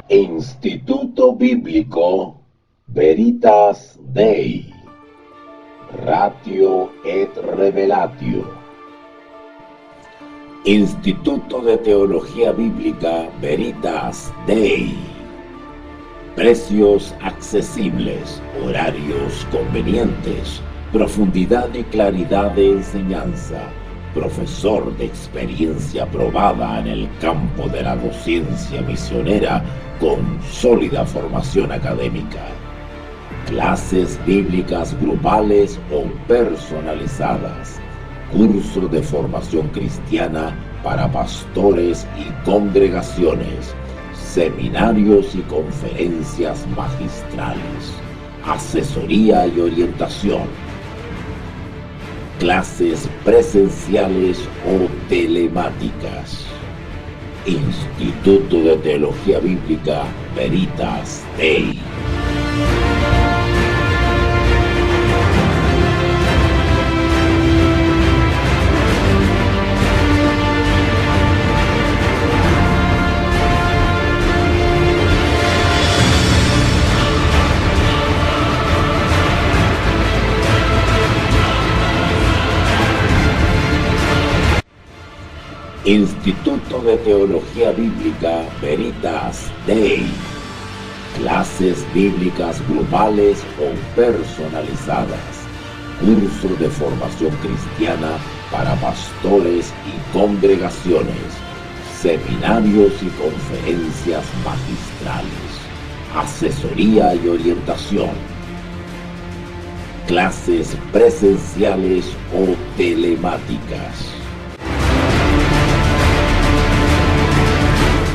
Instituto Bíblico Veritas Dei, Ratio et Revelatio. Instituto de Teología Bíblica Veritas Dei. Precios accesibles, horarios convenientes, profundidad y claridad de enseñanza, profesor de experiencia probada en el campo de la docencia misionera con sólida formación académica. Clases bíblicas grupales o personalizadas. Curso de formación cristiana para pastores y congregaciones. Seminarios y conferencias magistrales. Asesoría y orientación. Clases presenciales o telemáticas. Instituto de Teología Bíblica Veritas Dei. Instituto de Teología Bíblica Veritas Dei. Clases bíblicas grupales o personalizadas. Curso de formación cristiana para pastores y congregaciones. Seminarios y conferencias magistrales. Asesoría y orientación. Clases presenciales o telemáticas.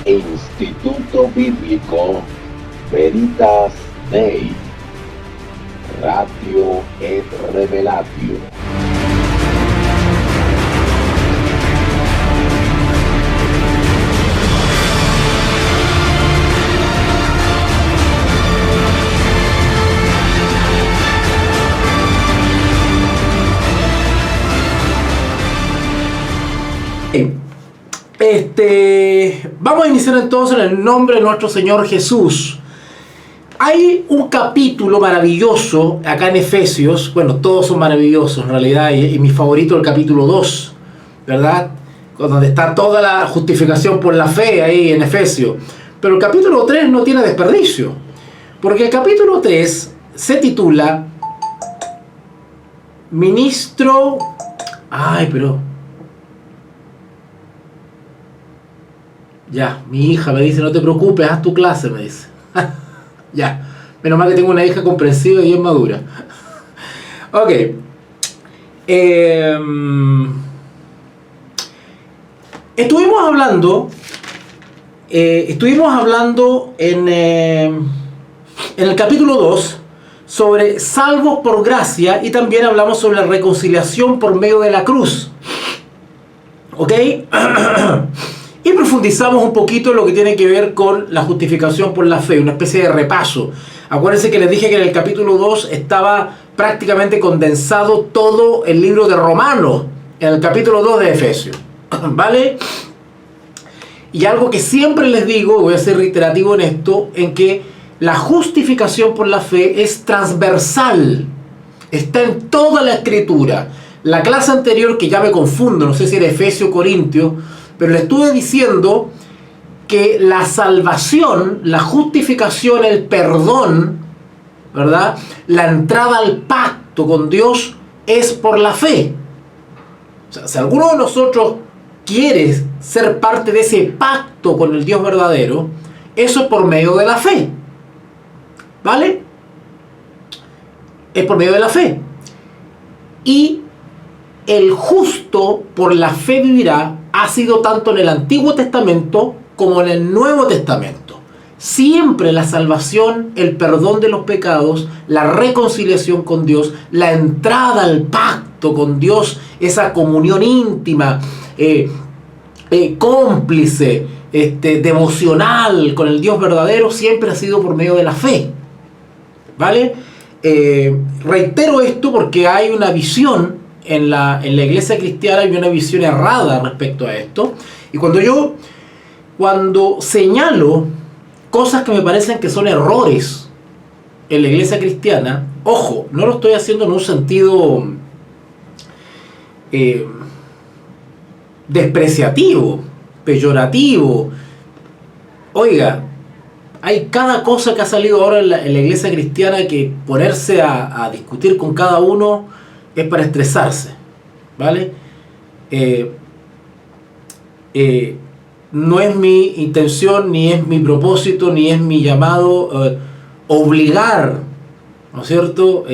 Instituto Bíblico Veritas Dei, Ratio et Revelatio. Vamos a iniciar entonces en el nombre de nuestro Señor Jesús. Hay un capítulo maravilloso acá en Efesios. Bueno, todos son maravillosos en realidad, y mi favorito el capítulo 2, ¿verdad? Donde está toda la justificación por la fe ahí en Efesios. Pero el capítulo 3 no tiene desperdicio, porque el capítulo 3 se titula Ministro... Ya, mi hija me dice, no te preocupes, haz tu clase, me dice. Ya, menos mal que tengo una hija comprensiva y bien madura. Ok. Estuvimos hablando en el capítulo 2 sobre salvos por gracia, y también hablamos sobre la reconciliación por medio de la cruz. ¿Ok? Y profundizamos un poquito en lo que tiene que ver con la justificación por la fe, una especie de repaso. Acuérdense que les dije que en el capítulo 2 estaba prácticamente condensado todo el libro de Romanos, en el capítulo 2 de Efesios. ¿Vale? Y algo que siempre les digo, voy a ser reiterativo en esto, en que la justificación por la fe es transversal. Está en toda la escritura. La clase anterior, que ya me confundo, no sé si era Efesios o Corintios, pero le estuve diciendo que la salvación, la justificación, el perdón, ¿verdad? La entrada al pacto con Dios es por la fe. O sea, si alguno de nosotros quiere ser parte de ese pacto con el Dios verdadero, eso es por medio de la fe. ¿Vale? Es por medio de la fe. Y el justo por la fe vivirá ha sido tanto en el Antiguo Testamento como en el Nuevo Testamento. Siempre la salvación, el perdón de los pecados, la reconciliación con Dios, la entrada al pacto con Dios, esa comunión íntima, cómplice, devocional con el Dios verdadero, siempre ha sido por medio de la fe. ¿Vale? Reitero esto porque hay una visión en la iglesia cristiana, hay una visión errada respecto a esto. Y cuando señalo cosas que me parecen que son errores en la iglesia cristiana. Ojo, no lo estoy haciendo en un sentido despreciativo, peyorativo. Oiga, hay cada cosa que ha salido ahora en la iglesia cristiana que ponerse a discutir con cada uno es para estresarse, ¿vale? No es mi intención, ni es mi propósito, ni es mi llamado obligar, ¿no es cierto?,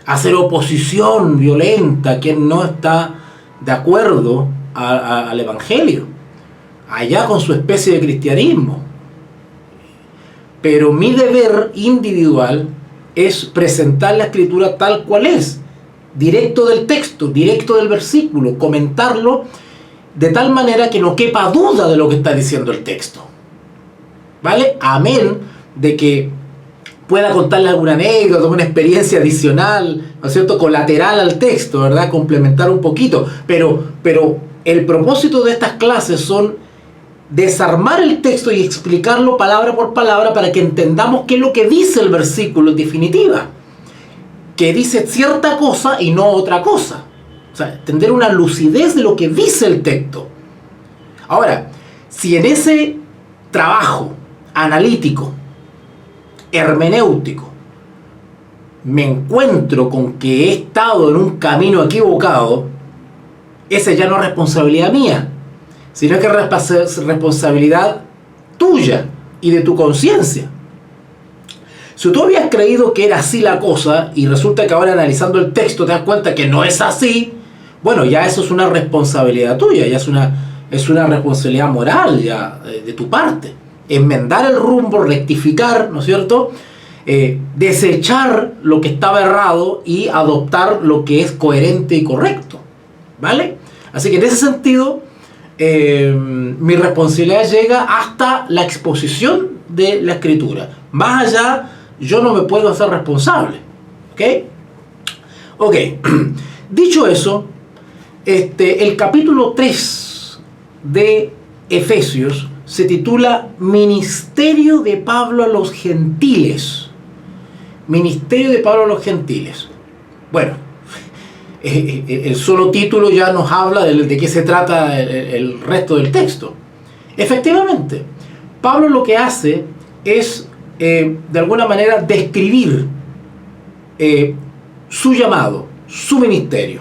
hacer oposición violenta a quien no está de acuerdo al Evangelio, allá con su especie de cristianismo. Pero mi deber individual es presentar la Escritura tal cual es, directo del texto, directo del versículo, comentarlo de tal manera que no quepa duda de lo que está diciendo el texto, ¿vale? Amén de que pueda contarle alguna anécdota, alguna experiencia adicional, ¿no es cierto?, colateral al texto, ¿verdad?, complementar un poquito, pero el propósito de estas clases son desarmar el texto y explicarlo palabra por palabra para que entendamos qué es lo que dice el versículo en definitiva, que dice cierta cosa y no otra cosa. O sea, tener una lucidez de lo que dice el texto. Ahora, si en ese trabajo analítico, hermenéutico, me encuentro con que he estado en un camino equivocado, esa ya no es responsabilidad mía, sino que es responsabilidad tuya y de tu conciencia. Si tú habías creído que era así la cosa y resulta que ahora analizando el texto te das cuenta que no es así, bueno, ya eso es una responsabilidad tuya, ya es una responsabilidad moral ya de tu parte. Enmendar el rumbo, rectificar, ¿no es cierto?, desechar lo que estaba errado y adoptar lo que es coherente y correcto, ¿vale? Así que en ese sentido, mi responsabilidad llega hasta la exposición de la Escritura. Más allá, yo no me puedo hacer responsable, ¿ok? Ok, dicho eso, el capítulo 3 de Efesios se titula Ministerio de Pablo a los Gentiles. Ministerio de Pablo a los Gentiles. Bueno, el solo título ya nos habla de qué se trata el resto del texto. Efectivamente, Pablo lo que hace es, de alguna manera, describir su llamado, su ministerio,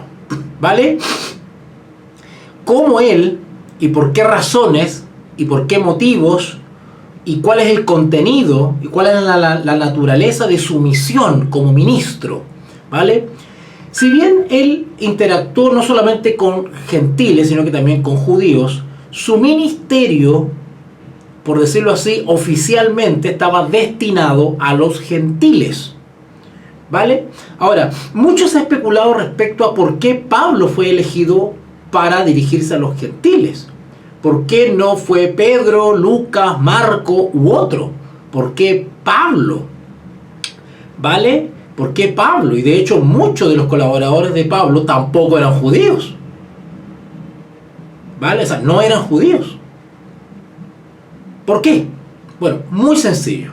¿vale? Cómo él, y por qué razones, y por qué motivos, y cuál es el contenido, y cuál es la naturaleza de su misión como ministro, ¿vale? Si bien él interactuó no solamente con gentiles, sino que también con judíos, su ministerio, por decirlo así, oficialmente estaba destinado a los gentiles, ¿vale? Ahora, muchos han especulado respecto a por qué Pablo fue elegido para dirigirse a los gentiles. ¿Por qué no fue Pedro, Lucas, Marco u otro? ¿Por qué Pablo? ¿Vale? ¿Por qué Pablo? Y de hecho muchos de los colaboradores de Pablo tampoco eran judíos, ¿vale? O sea, no eran judíos. ¿Por qué? Bueno, muy sencillo.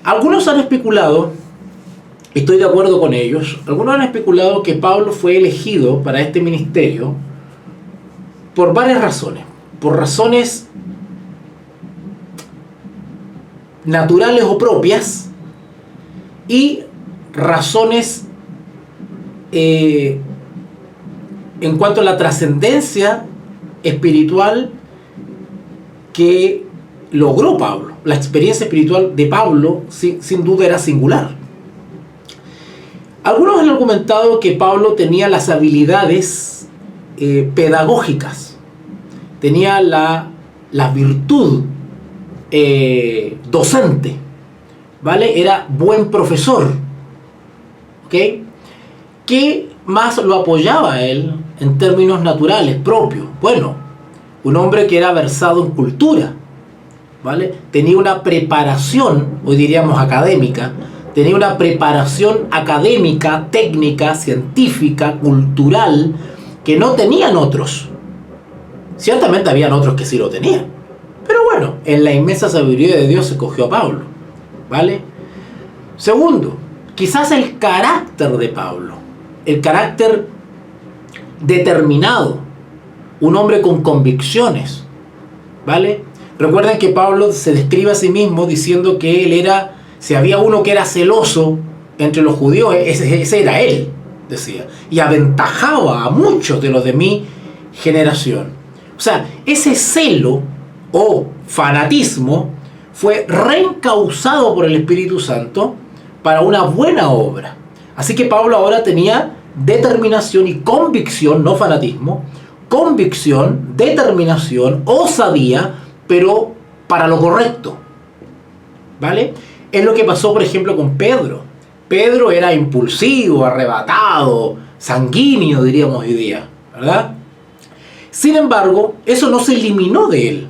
Algunos han especulado, estoy de acuerdo con ellos, algunos han especulado que Pablo fue elegido para este ministerio por varias razones. Por razones naturales o propias y razones en cuanto a la trascendencia espiritual que logró Pablo. La experiencia espiritual de Pablo sin duda era singular. Algunos han argumentado que Pablo tenía las habilidades pedagógicas, tenía la virtud docente, ¿vale? Era buen profesor, ¿ok? ¿Qué más lo apoyaba a él en términos naturales, propios? Bueno, un hombre que era versado en cultura, ¿vale? Tenía una preparación, hoy diríamos académica, tenía una preparación académica, técnica, científica, cultural, que no tenían otros. Ciertamente habían otros que sí lo tenían, Pero bueno, en la inmensa sabiduría de Dios se escogió a Pablo, ¿vale? Segundo, quizás el carácter de Pablo, el carácter determinado, un hombre con convicciones, ¿vale? Recuerden que Pablo se describe a sí mismo diciendo que él era, si había uno que era celoso entre los judíos, ese era él, decía, y aventajaba a muchos de los de mi generación. O sea, ese celo o fanatismo fue reencauzado por el Espíritu Santo para una buena obra. Así que Pablo ahora tenía determinación y convicción, no fanatismo, convicción, determinación, osadía, pero para lo correcto, ¿vale? Es lo que pasó, por ejemplo, con Pedro. Pedro era impulsivo, arrebatado, sanguíneo, diríamos hoy día, ¿verdad? Sin embargo, eso no se eliminó de él,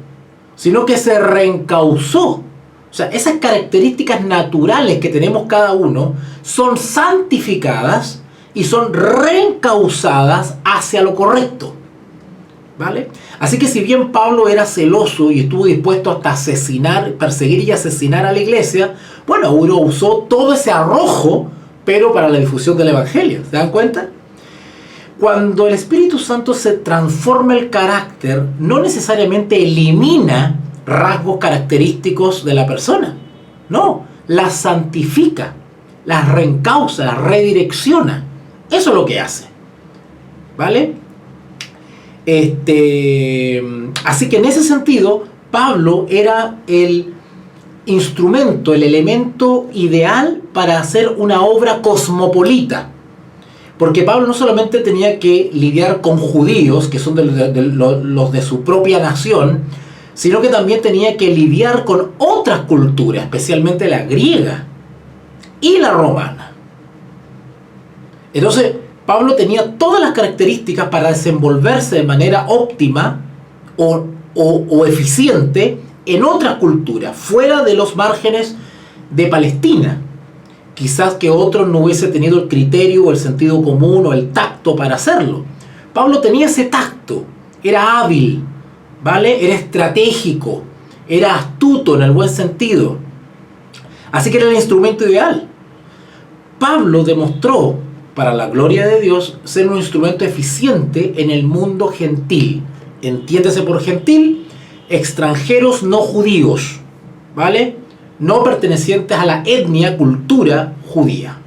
sino que se reencauzó. O sea, esas características naturales que tenemos cada uno son santificadas y son reencauzadas hacia lo correcto, ¿vale? Así que si bien Pablo era celoso y estuvo dispuesto hasta asesinar, perseguir y asesinar a la iglesia, bueno, uno usó todo ese arrojo, pero para la difusión del evangelio. ¿Se dan cuenta? Cuando el Espíritu Santo se transforma el carácter, no necesariamente elimina rasgos característicos de la persona. No, las santifica, las reencausa, las redirecciona. Eso es lo que hace, ¿vale? Así que en ese sentido, Pablo era el instrumento, el elemento ideal para hacer una obra cosmopolita. Porque Pablo no solamente tenía que lidiar con judíos, que son los de su propia nación, sino que también tenía que lidiar con otras culturas, especialmente la griega y la romana. Entonces, Pablo tenía todas las características para desenvolverse de manera óptima o eficiente en otras culturas, fuera de los márgenes de Palestina. Quizás que otros no hubiese tenido el criterio o el sentido común o el tacto para hacerlo. Pablo tenía ese tacto, era hábil, ¿vale? Era estratégico, era astuto en el buen sentido. Así que era el instrumento ideal. Pablo demostró, para la gloria de Dios, ser un instrumento eficiente en el mundo gentil. Entiéndase por gentil, extranjeros no judíos, ¿vale? No pertenecientes a la etnia, cultura judía,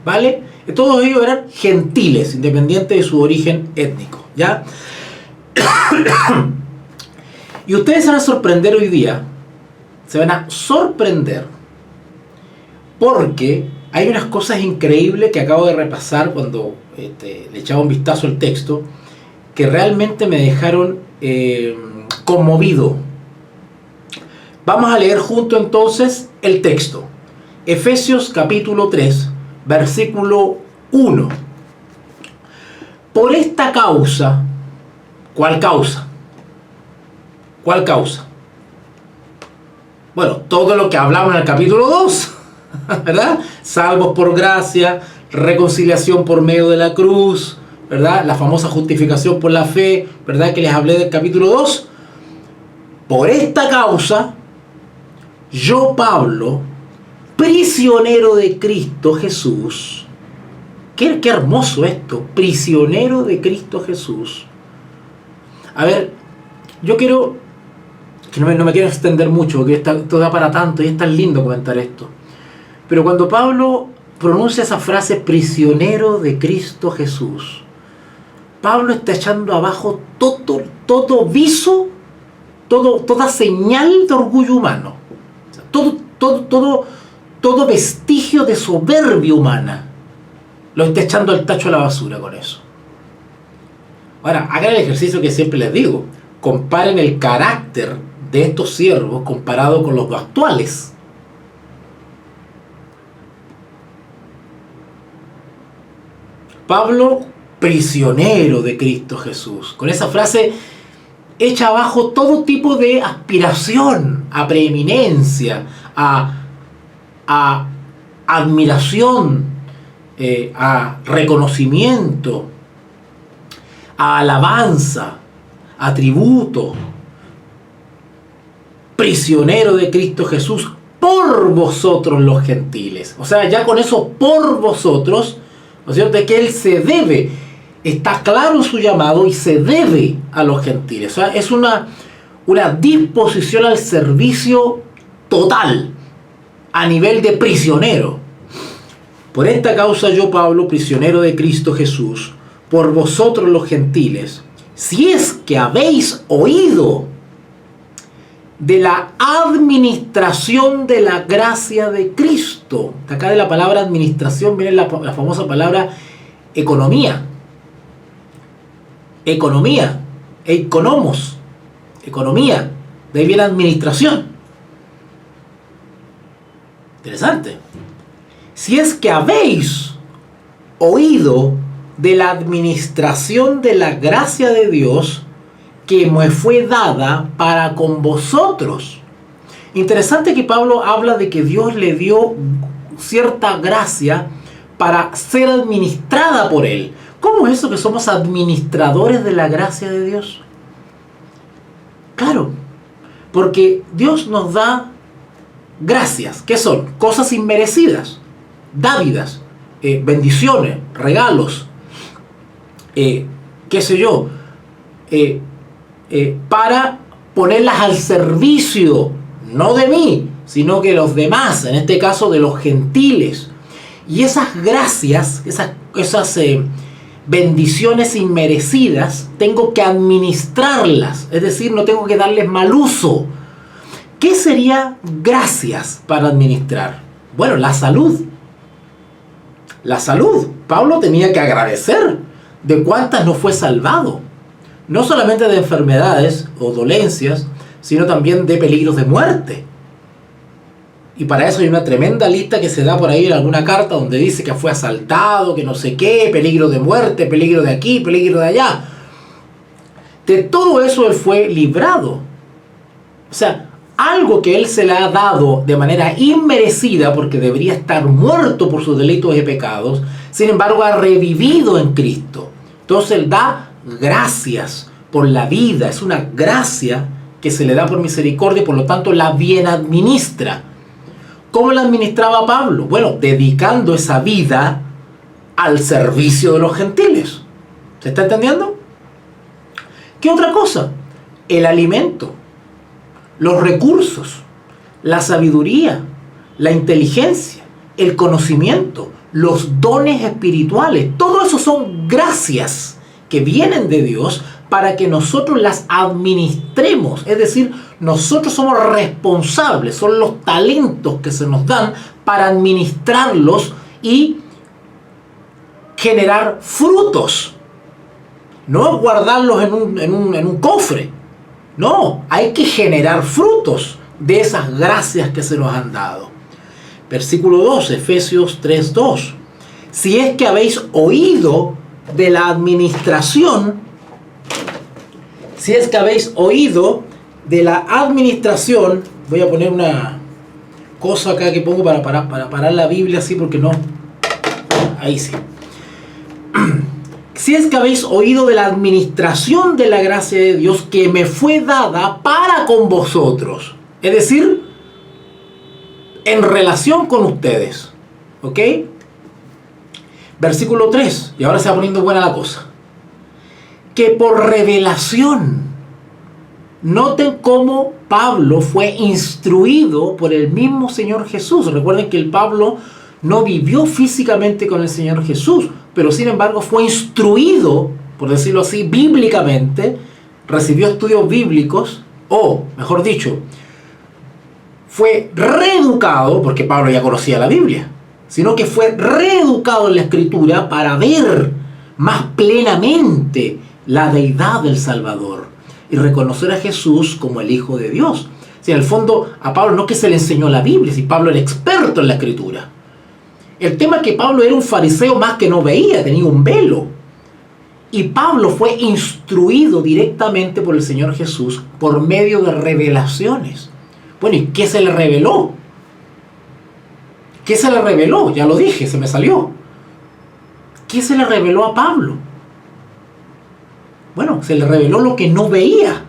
¿vale? Todos ellos eran gentiles, independiente de su origen étnico, ¿ya? Y ustedes se van a sorprender hoy día, se van a sorprender, porque hay unas cosas increíbles que acabo de repasar cuando le echaba un vistazo al texto, que realmente me dejaron conmovido. Vamos a leer junto entonces el texto. Efesios capítulo 3, versículo 1. Por esta causa, ¿cuál causa? ¿Cuál causa? Bueno, todo lo que hablamos en el capítulo 2, ¿verdad? Salvos por gracia, reconciliación por medio de la cruz, ¿verdad? La famosa justificación por la fe, ¿verdad? Que les hablé del capítulo 2. Por esta causa, yo, Pablo, prisionero de Cristo Jesús. Qué hermoso esto, prisionero de Cristo Jesús. A ver, yo quiero, que no me quiero extender mucho, porque esto da para tanto y es tan lindo comentar esto. Pero cuando Pablo pronuncia esa frase, prisionero de Cristo Jesús, Pablo está echando abajo todo viso, toda señal de orgullo humano. Todo vestigio de soberbia humana lo está echando al tacho a la basura con eso. Ahora, hagan el ejercicio que siempre les digo. Comparen el carácter de estos siervos comparado con los actuales. Pablo, prisionero de Cristo Jesús. Con esa frase echa abajo todo tipo de aspiración a preeminencia, a admiración, a reconocimiento, a alabanza, a tributo. prisionero de Cristo Jesús, por vosotros los gentiles. O sea, ya con eso por vosotros, ¿no es cierto?, de que Él se debe, está claro en su llamado y se debe a los gentiles. O sea, es una disposición al servicio total, a nivel de prisionero. Por esta causa yo, Pablo, prisionero de Cristo Jesús, por vosotros los gentiles, si es que habéis oído de la administración de la gracia de Cristo. Acá de la palabra administración viene la famosa palabra economía. Economía, economos, economía, de ahí viene administración. Interesante. Si es que habéis oído de la administración de la gracia de Dios que me fue dada para con vosotros. Interesante que Pablo habla de que Dios le dio cierta gracia para ser administrada por él. ¿Cómo es eso que somos administradores de la gracia de Dios? Claro, porque Dios nos da gracias. ¿Qué son? Cosas inmerecidas, dávidas, bendiciones, regalos, qué sé yo, para ponerlas al servicio, no de mí, sino que los demás, en este caso de los gentiles. Y esas gracias, esas bendiciones inmerecidas, tengo que administrarlas, es decir, no tengo que darles mal uso. ¿Qué sería gracias para administrar? Bueno, la salud. La salud. Pablo tenía que agradecer de cuántas no fue salvado. No solamente de enfermedades o dolencias, sino también de peligros de muerte. Y para eso hay una tremenda lista que se da por ahí en alguna carta donde dice que fue asaltado, que no sé qué, peligro de muerte, peligro de aquí, peligro de allá. De todo eso él fue librado. O sea, algo que él se le ha dado de manera inmerecida porque debería estar muerto por sus delitos y pecados, sin embargo ha revivido en Cristo. Entonces él da gracias por la vida, es una gracia que se le da por misericordia y por lo tanto la bien administra. ¿Cómo la administraba Pablo? Bueno, dedicando esa vida al servicio de los gentiles. ¿Se está entendiendo? ¿Qué otra cosa? El alimento, los recursos, la sabiduría, la inteligencia, el conocimiento, los dones espirituales. Todo eso son gracias que vienen de Dios para que nosotros las administremos. Es decir, nosotros somos responsables, son los talentos que se nos dan para administrarlos y generar frutos. No guardarlos en un cofre. No, hay que generar frutos de esas gracias que se nos han dado. Versículo 2, Efesios 3:2. Si es que habéis oído de la administración, voy a poner una cosa acá que pongo para parar la Biblia así porque no, ahí sí. Si es que habéis oído de la administración de la gracia de Dios que me fue dada para con vosotros, es decir, en relación con ustedes, ¿ok? Versículo 3, y ahora se va poniendo buena la cosa. Que por revelación, noten cómo Pablo fue instruido por el mismo Señor Jesús. Recuerden que el Pablo no vivió físicamente con el Señor Jesús, pero sin embargo fue instruido, por decirlo así, bíblicamente, recibió estudios bíblicos, o mejor dicho, fue reeducado, porque Pablo ya conocía la Biblia, sino que fue reeducado en la Escritura para ver más plenamente la deidad del Salvador y reconocer a Jesús como el Hijo de Dios. Si en el fondo a Pablo no es que se le enseñó la Biblia, si Pablo era experto en la Escritura. El tema es que Pablo era un fariseo más que no veía, tenía un velo. Y Pablo fue instruido directamente por el Señor Jesús por medio de revelaciones. Bueno, ¿y qué se le reveló? ¿Qué se le reveló? Ya lo dije, se me salió. ¿Qué se le reveló a Pablo? Bueno, se le reveló lo que no veía.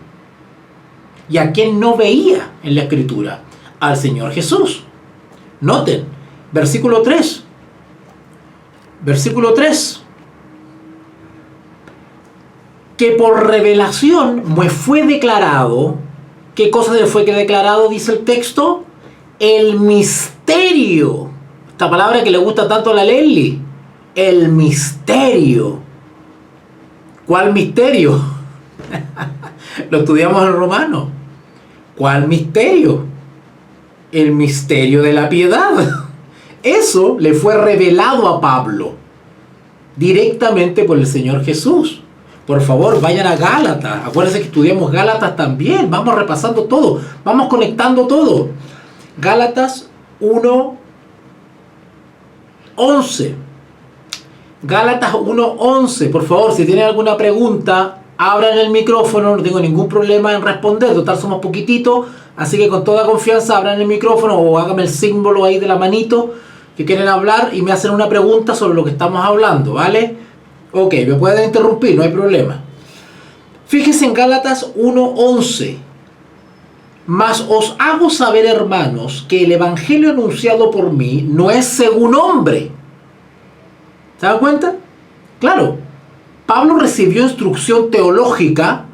¿Y a quién no veía en la Escritura? Al Señor Jesús. Noten, versículo 3. Versículo 3. Que por revelación me fue declarado. ¿Qué cosa le fue declarado? Dice el texto. El misterio. Esta palabra que le gusta tanto a la Leslie. El misterio. ¿Cuál misterio? Lo estudiamos en Romanos. ¿Cuál misterio? El misterio de la piedad. Eso le fue revelado a Pablo directamente por el Señor Jesús. Por favor, vayan a Gálatas. Acuérdense que estudiamos Gálatas también. Vamos repasando todo. Vamos conectando todo. Gálatas 1:11. Gálatas 1:11. Por favor, si tienen alguna pregunta, abran el micrófono. No tengo ningún problema en responder. Total, somos poquititos. Así que con toda confianza abran el micrófono o háganme el símbolo ahí de la manito que quieren hablar y me hacen una pregunta sobre lo que estamos hablando, ¿vale? Ok, me pueden interrumpir, no hay problema. Fíjense en Gálatas 1:11. Mas os hago saber, hermanos, que el evangelio anunciado por mí no es según hombre. ¿Se dan cuenta? Claro, Pablo recibió instrucción teológica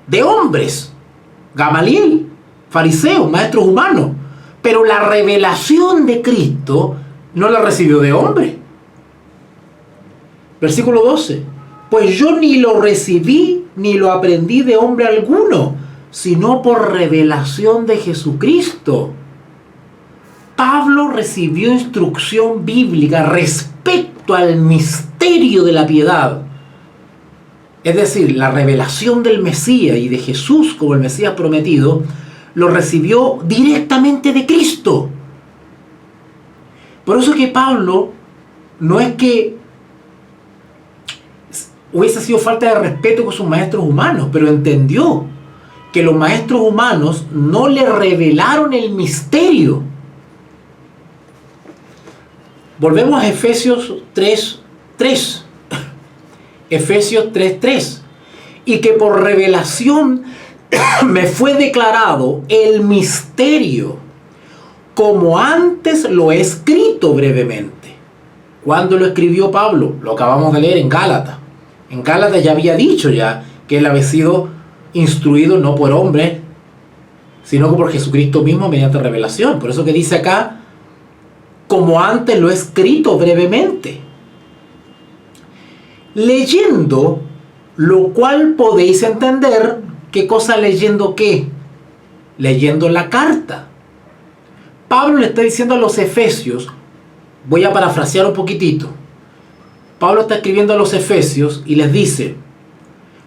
de hombres. Gamaliel, fariseos, maestros humanos. Pero la revelación de Cristo no la recibió de hombre. Versículo 12. Pues yo ni lo recibí ni lo aprendí de hombre alguno, sino por revelación de Jesucristo. Pablo recibió instrucción bíblica respecto al misterio de la piedad. Es decir, la revelación del Mesías y de Jesús como el Mesías prometido, lo recibió directamente de Cristo. Por eso que Pablo no es que hubiese sido falta de respeto con sus maestros humanos, pero entendió que los maestros humanos no le revelaron el misterio. Volvemos a Efesios 3:3. Efesios 3:3. Y que por revelación me fue declarado el misterio, como antes lo he escrito brevemente. ¿Cuándo lo escribió Pablo? Lo acabamos de leer en Gálatas. En Gálatas ya había dicho ya que él había sido instruido no por hombre, sino que por Jesucristo mismo mediante revelación. Por eso que dice acá, como antes lo he escrito brevemente. Leyendo, lo cual podéis entender. ¿Qué cosa leyendo qué? Leyendo la carta. Pablo le está diciendo a los efesios, voy a parafrasear un poquitito. Pablo está escribiendo a los efesios y les dice,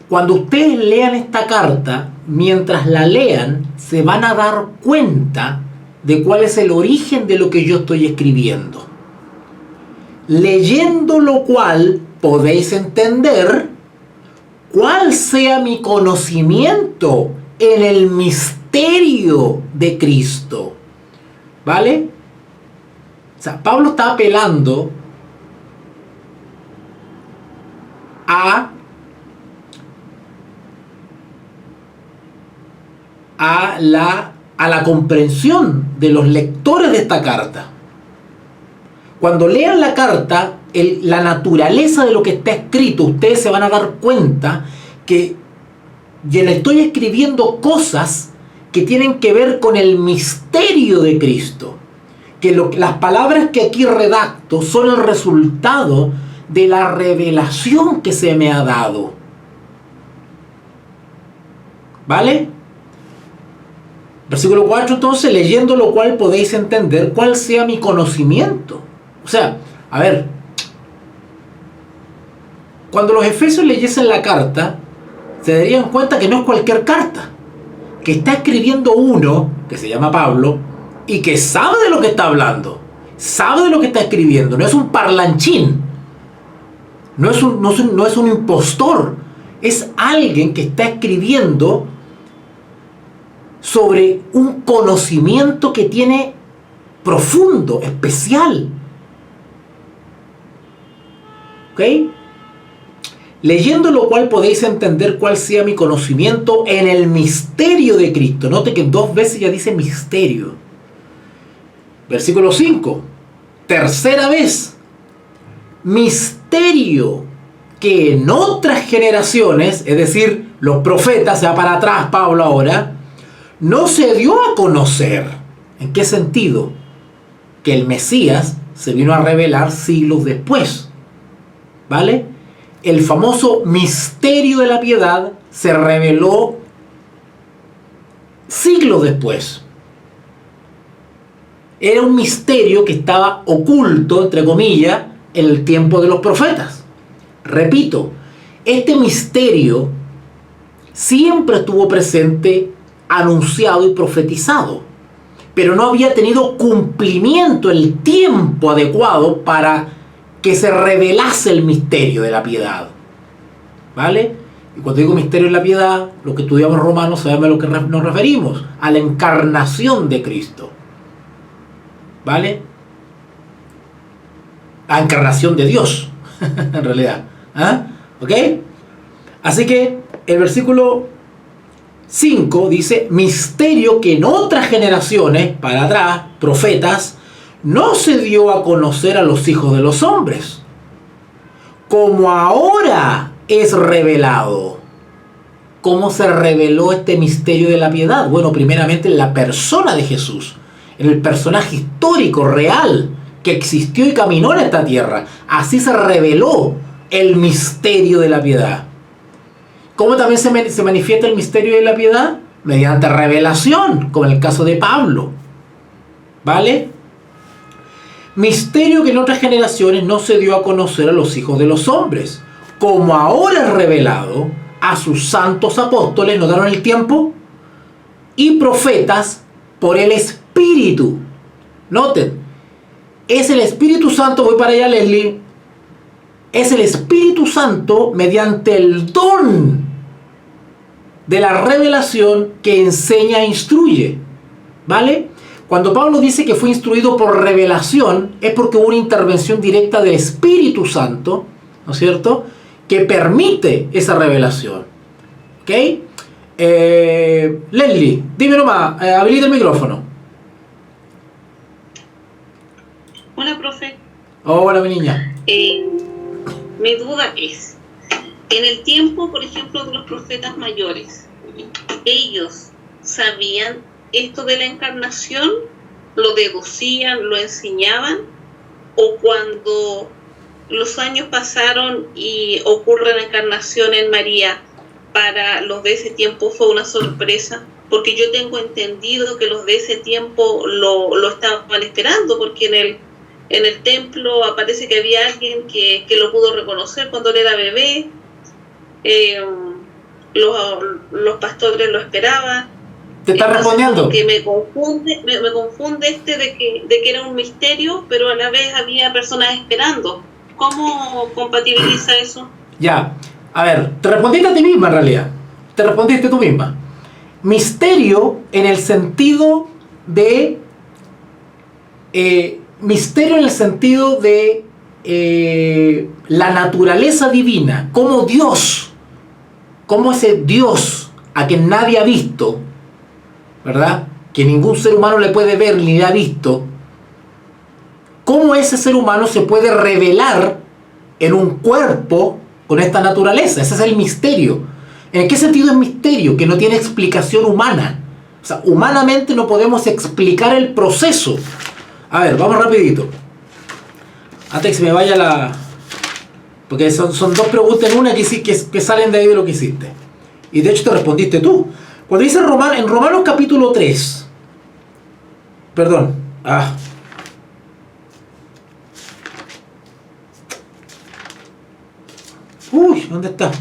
cuando ustedes lean esta carta, mientras la lean, se van a dar cuenta de cuál es el origen de lo que yo estoy escribiendo. Leyendo lo cual podéis entender cuál sea mi conocimiento en el misterio de Cristo. ¿Vale? O sea, Pablo está apelando a la comprensión de los lectores de esta carta. Cuando lean la carta, la naturaleza de lo que está escrito, ustedes se van a dar cuenta que yo le estoy escribiendo cosas que tienen que ver con el misterio de Cristo. Que las palabras que aquí redacto son el resultado de la revelación que se me ha dado. ¿Vale? Versículo 4, entonces, leyendo lo cual podéis entender cuál sea mi conocimiento. O sea, a ver, cuando los efesios leyesen la carta, se darían cuenta que no es cualquier carta, que está escribiendo uno, que se llama Pablo, y que sabe de lo que está hablando, sabe de lo que está escribiendo, no es un parlanchín, no es un impostor, es alguien que está escribiendo sobre un conocimiento que tiene profundo, especial. ¿Ok? leyendo lo cual podéis entender cuál sea mi conocimiento en el misterio de Cristo. Note que 2 veces ya dice misterio. Versículo 5. Tercera vez. Misterio que en otras generaciones, es decir, los profetas, se va para atrás Pablo ahora, no se dio a conocer. ¿En qué sentido? Que el Mesías se vino a revelar siglos después. ¿Vale? El famoso misterio de la piedad se reveló siglos después. Era un misterio que estaba oculto, entre comillas, en el tiempo de los profetas. Repito, este misterio siempre estuvo presente, anunciado y profetizado, pero no había tenido cumplimiento, el tiempo adecuado para que se revelase el misterio de la piedad. ¿Vale? Y cuando digo misterio de la piedad, lo que estudiamos en Romanos, sabemos a lo que nos referimos, a la encarnación de Cristo. ¿Vale? La encarnación de Dios, en realidad. ¿Ah? ¿Ok? Así que el versículo 5 dice, misterio que en otras generaciones, para atrás, profetas, no se dio a conocer a los hijos de los hombres, como ahora es revelado. ¿Cómo se reveló este misterio de la piedad? Bueno, primeramente en la persona de Jesús, en el personaje histórico, real, que existió y caminó en esta tierra. Así se reveló el misterio de la piedad. ¿Cómo también se manifiesta el misterio de la piedad? Mediante revelación, como en el caso de Pablo. ¿Vale? Misterio que en otras generaciones no se dio a conocer a los hijos de los hombres, como ahora es revelado a sus santos apóstoles, ¿notaron el tiempo? Y profetas por el Espíritu. Noten, es el Espíritu Santo, voy para allá, Leslie, es el Espíritu Santo mediante el don de la revelación que enseña e instruye. ¿Vale? Cuando Pablo dice que fue instruido por revelación, es porque hubo una intervención directa del Espíritu Santo, ¿no es cierto?, que permite esa revelación. ¿Ok? Leslie, dime nomás, habilita el micrófono. Hola, profe. Hola, mi niña. Mi duda es, en el tiempo, por ejemplo, de los profetas mayores, ¿ellos sabían esto de la encarnación? ¿Lo deducían, lo enseñaban? ¿O cuando los años pasaron y ocurre la encarnación en María, para los de ese tiempo fue una sorpresa? Porque yo tengo entendido que los de ese tiempo lo estaban esperando, porque en el templo aparece que había alguien que lo pudo reconocer cuando él era bebé. Los pastores lo esperaban. ¿Te está respondiendo? Que me confunde de que era un misterio, pero a la vez había personas esperando. ¿Cómo compatibiliza eso? Ya, a ver, te respondiste a ti misma en realidad. Te respondiste tú misma. Misterio en el sentido de... misterio en el sentido de la naturaleza divina. Como Dios, como ese Dios a quien nadie ha visto, ¿verdad?, que ningún ser humano le puede ver ni le ha visto, cómo ese ser humano se puede revelar en un cuerpo con esta naturaleza. Ese es el misterio. ¿En qué sentido es misterio? Que no tiene explicación humana. O sea, humanamente no podemos explicar el proceso. A ver, vamos rapidito, antes que se me vaya la... porque son 2 preguntas en una que salen de ahí de lo que hiciste. Y de hecho te respondiste tú. Cuando dice en Romanos capítulo 3, perdón, uy, ¿dónde está?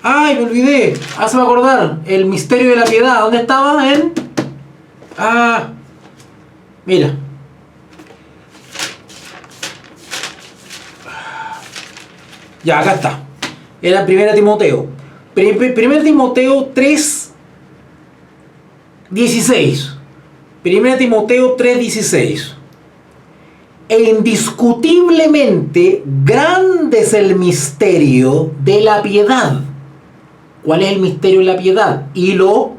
Ay, me olvidé, se me va a acordar, el misterio de la piedad, ¿dónde estaba? Mira, ya, acá está. Era 1 Timoteo. 1 Timoteo 3, 16. 1 Timoteo 3, 16. E indiscutiblemente grande es el misterio de la piedad. ¿Cuál es el misterio de la piedad? Y lo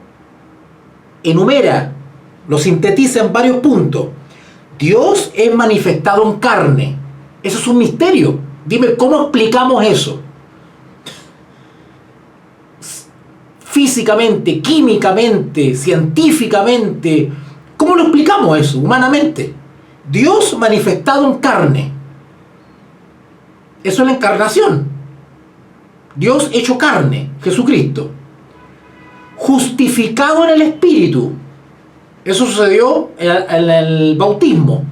enumera, lo sintetiza en varios puntos. Dios es manifestado en carne. Eso es un misterio. Dime, ¿cómo explicamos eso? Físicamente, químicamente, científicamente, ¿cómo lo explicamos eso humanamente? Dios manifestado en carne. Eso es la encarnación. Dios hecho carne, Jesucristo. Justificado en el Espíritu. Eso sucedió en el bautismo.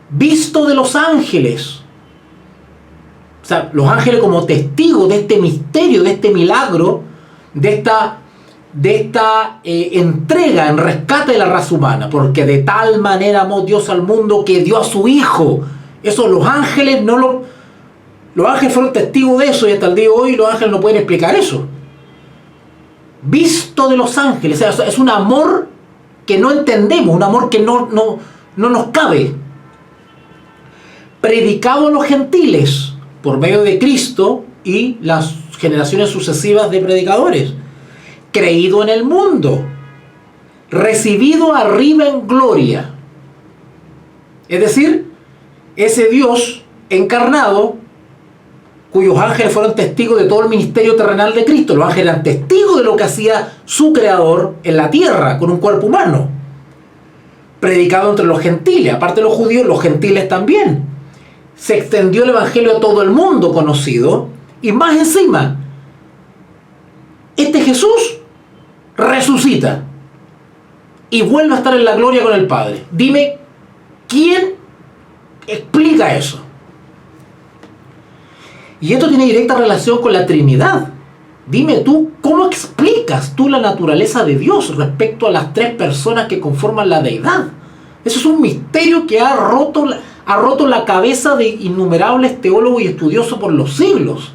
Visto de los ángeles. O sea, los ángeles como testigos de este misterio, de este milagro, de esta entrega en rescate de la raza humana, porque de tal manera amó Dios al mundo que dio a su Hijo. Eso los ángeles los ángeles fueron testigos de eso, y hasta el día de hoy los ángeles no pueden explicar eso. Visto de los ángeles, o sea, es un amor que no entendemos, un amor que no nos cabe. Predicado a los gentiles por medio de Cristo y las generaciones sucesivas de predicadores. Creído en el mundo, recibido arriba en gloria. Es decir, ese Dios encarnado, cuyos ángeles fueron testigos de todo el ministerio terrenal de Cristo. Los ángeles eran testigos de lo que hacía su Creador en la tierra, con un cuerpo humano. Predicado entre los gentiles, aparte de los judíos, los gentiles también. Se extendió el evangelio a todo el mundo conocido, y más encima, este Jesús resucita y vuelve a estar en la gloria con el Padre. Dime, ¿quién explica eso? Y esto tiene directa relación con la Trinidad. Dime tú, ¿cómo explicas tú la naturaleza de Dios respecto a las tres personas que conforman la deidad? Eso es un misterio que ha roto la cabeza de innumerables teólogos y estudiosos por los siglos.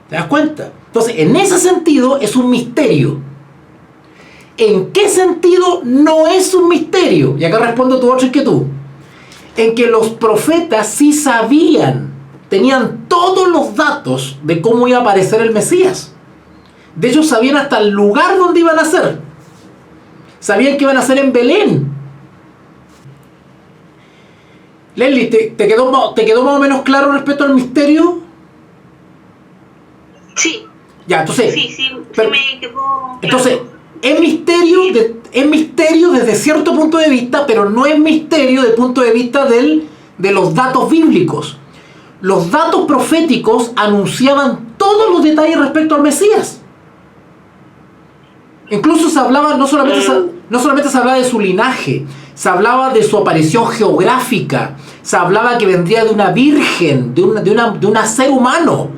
¿Te das cuenta? Entonces, en ese sentido es un misterio. ¿En qué sentido no es un misterio? Y acá respondo tu otra inquietud. En que los profetas sí sabían, tenían todos los datos de cómo iba a aparecer el Mesías. De hecho, sabían hasta el lugar donde iban a nacer. Sabían que iban a nacer en Belén. Leslie, ¿te quedó más o menos claro respecto al misterio? Sí. Ya, entonces. Sí, me quedó claro. Entonces, es misterio desde cierto punto de vista, pero no es misterio desde el punto de vista de los datos bíblicos. Los datos proféticos anunciaban todos los detalles respecto al Mesías. Incluso se hablaba, no solamente se hablaba de su linaje, se hablaba de su aparición geográfica, se hablaba que vendría de una virgen, de un ser humano.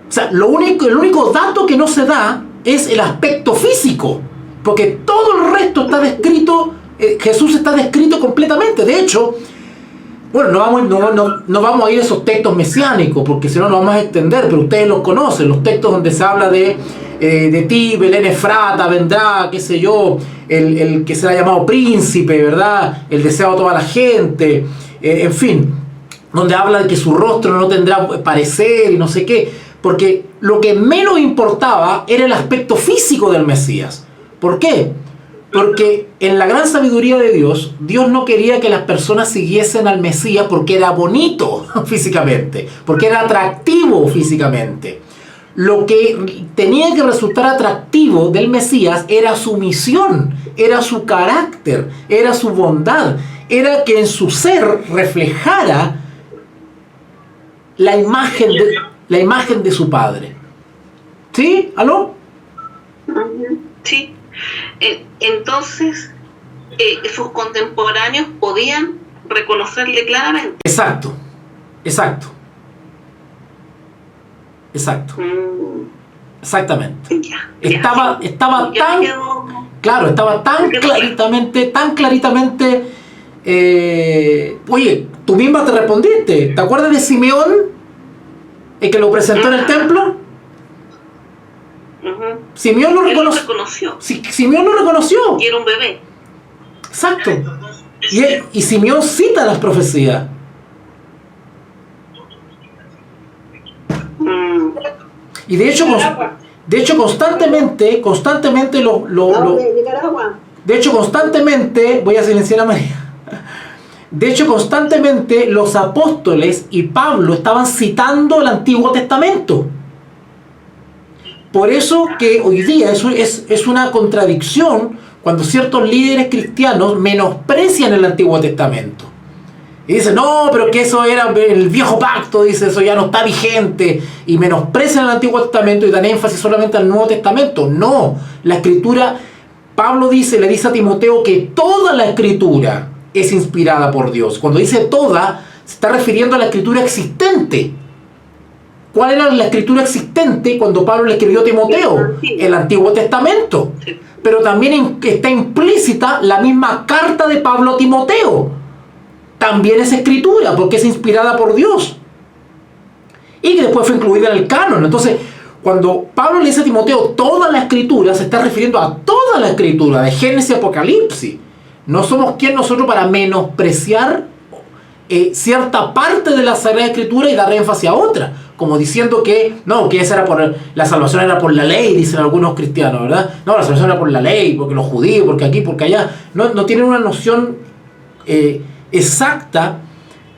O sea, el único dato que no se da es el aspecto físico, porque todo el resto está descrito, Jesús está descrito completamente. De hecho, bueno, no vamos a ir a esos textos mesiánicos, porque si no nos vamos a extender, pero ustedes los conocen, los textos donde se habla de ti, Belén Efrata, vendrá, qué sé yo, el que será llamado príncipe, ¿verdad? El deseado de toda la gente, en fin, donde habla de que su rostro no tendrá parecer y no sé qué. Porque lo que menos importaba era el aspecto físico del Mesías. ¿Por qué? Porque en la gran sabiduría de Dios, Dios no quería que las personas siguiesen al Mesías porque era bonito físicamente, porque era atractivo físicamente. Lo que tenía que resultar atractivo del Mesías era su misión, era su carácter, era su bondad, era que en su ser reflejara la imagen de su Padre. ¿Sí? ¿Aló? Sí. Entonces, sus contemporáneos podían reconocerle claramente. Exacto. Exactamente. Estaba tan claritamente. Oye, tú misma te respondiste. ¿Te acuerdas de Simeón? El que lo presentó en el templo. Simeón lo reconoció. Simeón lo reconoció. Y era un bebé. Exacto. Y Simeón cita las profecías. Y de hecho constantemente voy a silenciar a María. De hecho, constantemente los apóstoles y Pablo estaban citando el Antiguo Testamento. Por eso que hoy día es una contradicción cuando ciertos líderes cristianos menosprecian el Antiguo Testamento. Y dicen, no, pero que eso era el viejo pacto, dice, eso ya no está vigente. Y menosprecian el Antiguo Testamento y dan énfasis solamente al Nuevo Testamento. No, la Escritura, Pablo le dice a Timoteo que toda la Escritura es inspirada por Dios. Cuando dice toda, se está refiriendo a la Escritura existente. ¿Cuál era la Escritura existente cuando Pablo le escribió a Timoteo? El Antiguo Testamento. Pero también está implícita la misma carta de Pablo a Timoteo. También es escritura, porque es inspirada por Dios. Y que después fue incluida en el canon. Entonces, cuando Pablo le dice a Timoteo toda la escritura, se está refiriendo a toda la escritura, de Génesis a Apocalipsis. No somos quien nosotros para menospreciar cierta parte de la Sagrada Escritura y dar énfasis a otra. Como diciendo que, no, que esa era la salvación era por la ley, dicen algunos cristianos, ¿verdad? No, la salvación era por la ley, porque los judíos, porque aquí, porque allá. No tienen una noción exacta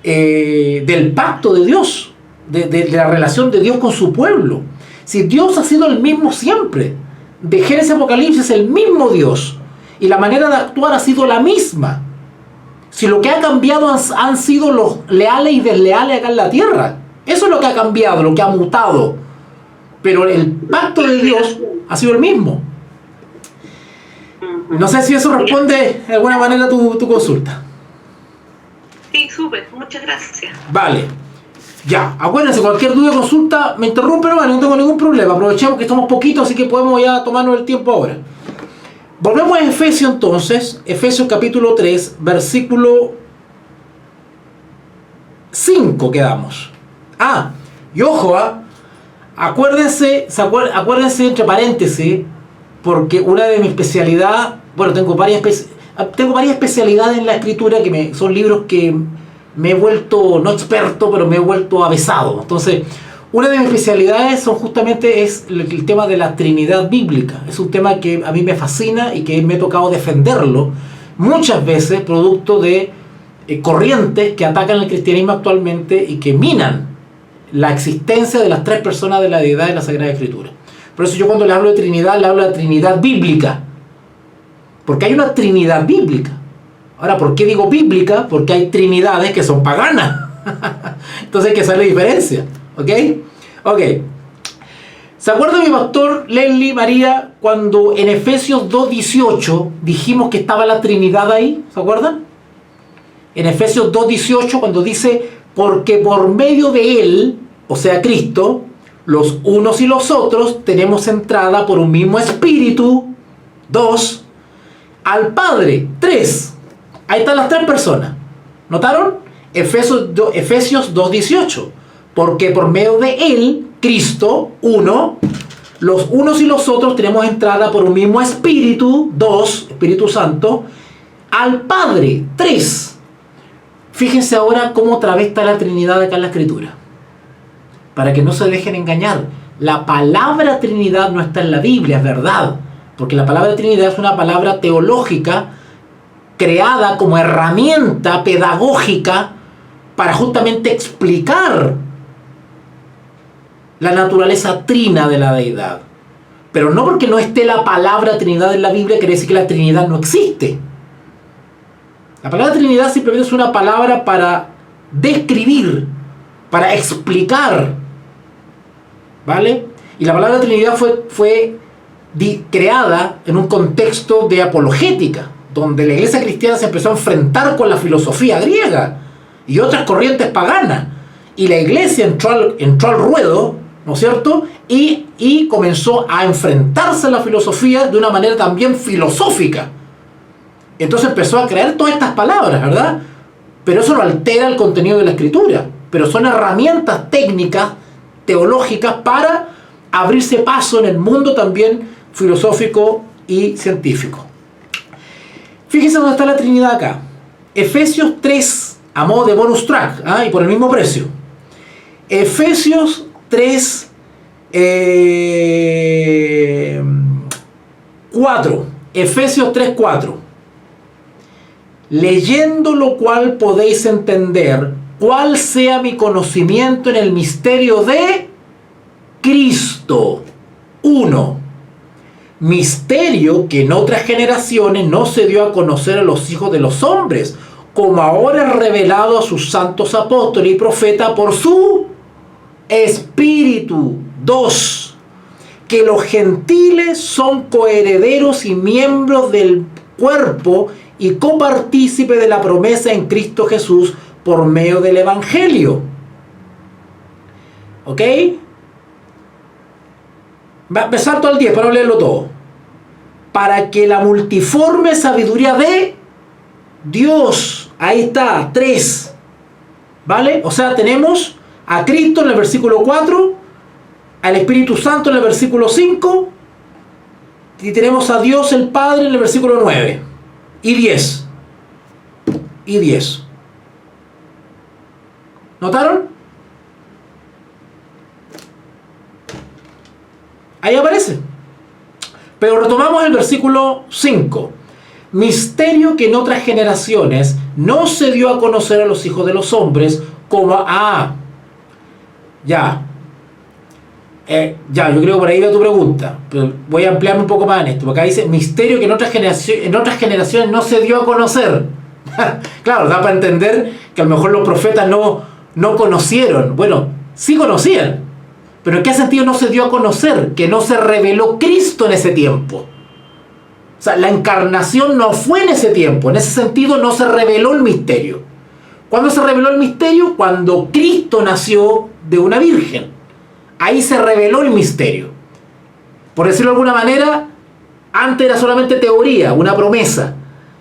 del pacto de Dios, de la relación de Dios con su pueblo. Si Dios ha sido el mismo siempre, de Génesis a Apocalipsis, el mismo Dios, y la manera de actuar ha sido la misma. Si lo que ha cambiado han sido los leales y desleales acá en la tierra, eso es lo que ha cambiado, lo que ha mutado, pero el pacto de Dios ha sido el mismo. No sé si eso responde de alguna manera a tu consulta. Sí, súper, muchas gracias. Vale, ya, acuérdense, cualquier duda o consulta me interrumpen, no tengo ningún problema, aprovechemos que estamos poquitos, así que podemos ya tomarnos el tiempo ahora. Volvemos a Efesios entonces, Efesios capítulo 3, versículo 5 quedamos. Y ojo, acuérdense entre paréntesis, porque una de mis especialidades, bueno, tengo varias especialidades en la escritura son libros que me he vuelto, no experto, pero me he vuelto avesado. Entonces, una de mis especialidades es el tema de la Trinidad bíblica. Es un tema que a mí me fascina y que me ha tocado defenderlo muchas veces, producto de corrientes que atacan el cristianismo actualmente y que minan la existencia de las tres personas de la deidad de la Sagrada Escritura. Por eso yo cuando le hablo de Trinidad, le hablo de Trinidad bíblica. Porque hay una Trinidad bíblica. Ahora, ¿por qué digo bíblica? Porque hay trinidades que son paganas. Entonces hay que hacer la diferencia. ¿Ok? ¿Se acuerda mi pastor Leslie María cuando en Efesios 2.18 dijimos que estaba la Trinidad ahí? ¿Se acuerdan? En Efesios 2.18 cuando dice, porque por medio de Él, o sea Cristo, los unos y los otros tenemos entrada por un mismo Espíritu, 2, al Padre, 3. Ahí están las tres personas. ¿Notaron? Efesios 2.18. Porque por medio de Él, Cristo, 1, los unos y los otros tenemos entrada por un mismo Espíritu, 2, Espíritu Santo, al Padre, 3. Fíjense ahora cómo otra vez está la Trinidad acá en la Escritura. Para que no se dejen engañar. La palabra Trinidad no está en la Biblia, es verdad. Porque la palabra Trinidad es una palabra teológica creada como herramienta pedagógica para justamente explicar la naturaleza trina de la deidad. Pero no porque no esté la palabra Trinidad en la Biblia quiere decir que la Trinidad no existe. La palabra Trinidad simplemente es una palabra para describir, para explicar, ¿vale? Y la palabra Trinidad fue creada en un contexto de apologética, donde la iglesia cristiana se empezó a enfrentar con la filosofía griega y otras corrientes paganas. Y la iglesia entró al ruedo, ¿no es cierto? Y comenzó a enfrentarse a la filosofía de una manera también filosófica. Entonces empezó a crear todas estas palabras, ¿verdad? Pero eso no altera el contenido de la Escritura. Pero son herramientas técnicas, teológicas, para abrirse paso en el mundo también filosófico y científico. Fíjense dónde está la Trinidad acá. Efesios 3, a modo de bonus track, y por el mismo precio. Efesios 3, 4. Efesios 3, 4. Leyendo lo cual podéis entender cuál sea mi conocimiento en el misterio de Cristo. 1. Misterio que en otras generaciones no se dio a conocer a los hijos de los hombres, como ahora es revelado a sus santos apóstoles y profetas por su Espíritu. 2. Que los gentiles son coherederos y miembros del cuerpo y copartícipe de la promesa en Cristo Jesús por medio del Evangelio. ¿Ok? Me salto al 10 para no leerlo todo. Para que la multiforme sabiduría de Dios, ahí está, 3. ¿Vale? O sea, tenemos a Cristo en el versículo 4, al Espíritu Santo en el versículo 5, y tenemos a Dios el Padre en el versículo 9. Y 10. Y 10. ¿Notaron? Ahí aparece. Pero retomamos el versículo 5. Misterio que en otras generaciones no se dio a conocer a los hijos de los hombres como yo creo que por ahí va tu pregunta, pero voy a ampliarme un poco más en esto, porque acá dice misterio que en otras generaciones no se dio a conocer. Claro, da para entender que a lo mejor los profetas no conocieron. Bueno, sí conocían, pero ¿en qué sentido no se dio a conocer? Que no se reveló Cristo en ese tiempo. O sea, la encarnación no fue en ese tiempo. En ese sentido no se reveló el misterio. ¿Cuándo se reveló el misterio? Cuando Cristo nació de una virgen. Ahí se reveló el misterio. Por decirlo de alguna manera, antes era solamente teoría, una promesa.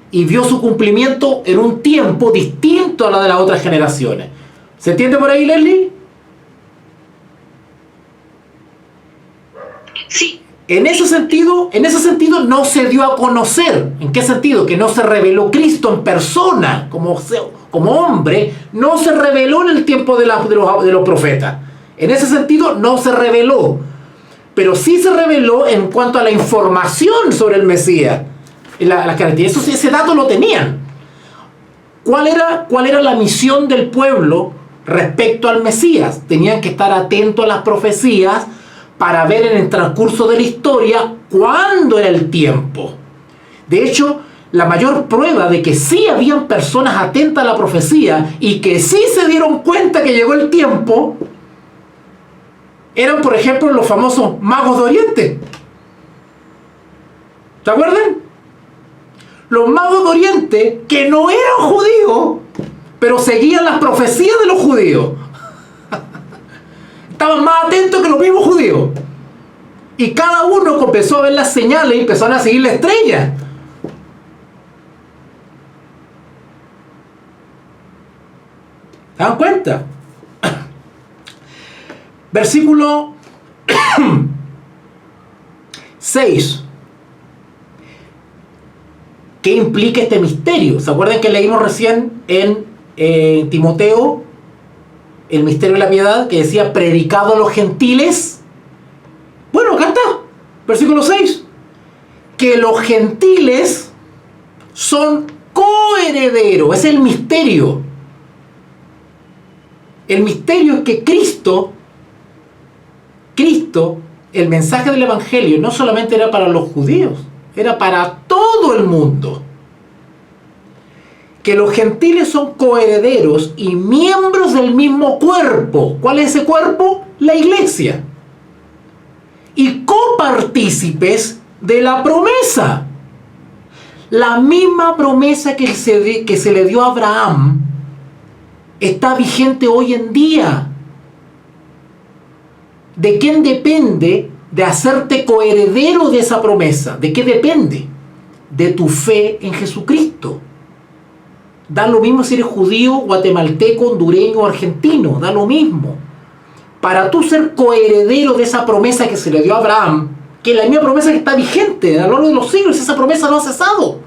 Y vio su cumplimiento en un tiempo distinto a la de las otras generaciones. ¿Se entiende por ahí, Leslie? Sí. En ese sentido no se dio a conocer. ¿En qué sentido? Que no se reveló Cristo en persona, como hombre, no se reveló en el tiempo de los profetas. En ese sentido no se reveló. Pero sí se reveló en cuanto a la información sobre el Mesías. Las características. Ese dato lo tenían. ¿Cuál era la misión del pueblo respecto al Mesías? Tenían que estar atentos a las profecías para ver en el transcurso de la historia cuándo era el tiempo. De hecho, la mayor prueba de que sí habían personas atentas a la profecía y que sí se dieron cuenta que llegó el tiempo eran, por ejemplo, los famosos magos de Oriente. ¿Se acuerdan? Los magos de Oriente que no eran judíos, pero seguían las profecías de los judíos. Estaban más atentos que los mismos judíos. Y cada uno empezó a ver las señales y empezaron a seguir la estrella. ¿Se dan cuenta? Versículo 6. ¿Qué implica este misterio? ¿Se acuerdan que leímos recién en Timoteo el misterio de la piedad, que decía predicado a los gentiles? Bueno, acá está, versículo 6. Que los gentiles son coherederos. Es el misterio. El misterio es que Cristo, el mensaje del Evangelio, no solamente era para los judíos, era para todo el mundo. Que los gentiles son coherederos y miembros del mismo cuerpo. ¿Cuál es ese cuerpo? La iglesia. Y copartícipes de la promesa. La misma promesa que se le dio a Abraham está vigente hoy en día. ¿De quién depende de hacerte coheredero de esa promesa? ¿De qué depende? De tu fe en Jesucristo. Da lo mismo si eres judío, guatemalteco, hondureño o argentino. Da lo mismo. Para tú ser coheredero de esa promesa que se le dio a Abraham, que es la misma promesa que está vigente a lo largo de los siglos, esa promesa no ha cesado.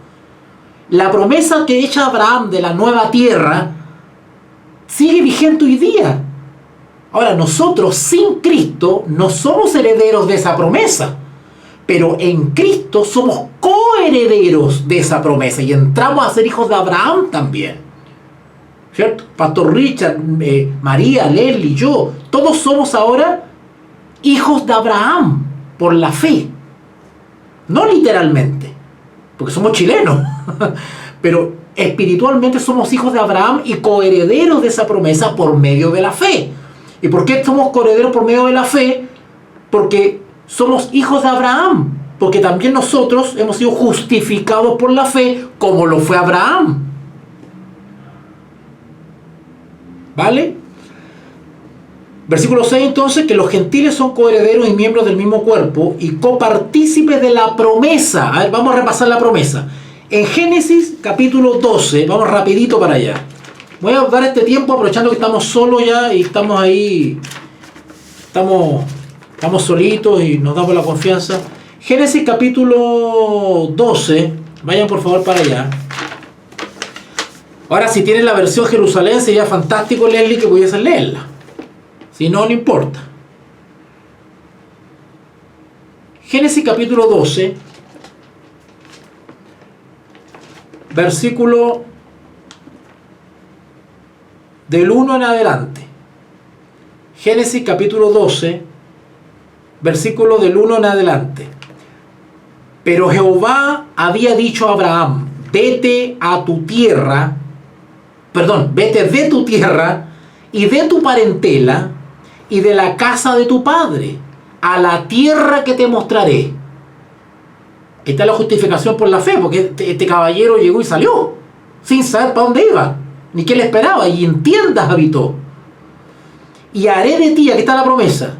la promesa que echa Abraham de la nueva tierra sigue vigente hoy día. Ahora, nosotros sin Cristo no somos herederos de esa promesa, pero en Cristo somos coherederos de esa promesa y entramos a ser hijos de Abraham también. ¿Cierto? Pastor Richard, María, Leslie, yo, todos somos ahora hijos de Abraham por la fe. No literalmente, porque somos chilenos, pero espiritualmente somos hijos de Abraham y coherederos de esa promesa por medio de la fe. ¿Y por qué somos coherederos por medio de la fe? Porque somos hijos de Abraham, porque también nosotros hemos sido justificados por la fe como lo fue Abraham. ¿Vale? Versículo 6 entonces, que los gentiles son coherederos y miembros del mismo cuerpo y copartícipes de la promesa. A ver, vamos a repasar la promesa. En Génesis capítulo 12, vamos rapidito para allá. Voy a dar este tiempo aprovechando que estamos solos ya y estamos ahí, estamos solitos y nos damos la confianza. Génesis capítulo 12, vayan por favor para allá. Ahora, si tienen la versión Jerusalén, sería fantástico, Leslie, que pudiesen leerla. Si no, no importa. Génesis capítulo 12, versículo del 1 en adelante. Génesis capítulo 12, versículo del 1 en adelante. Pero Jehová había dicho a Abraham: vete de tu tierra y de tu parentela y de la casa de tu padre a la tierra que te mostraré. Esta es la justificación por la fe, porque este caballero llegó y salió sin saber para dónde iba ni qué le esperaba, y en tiendas habitó. Y haré de ti, aquí está la promesa,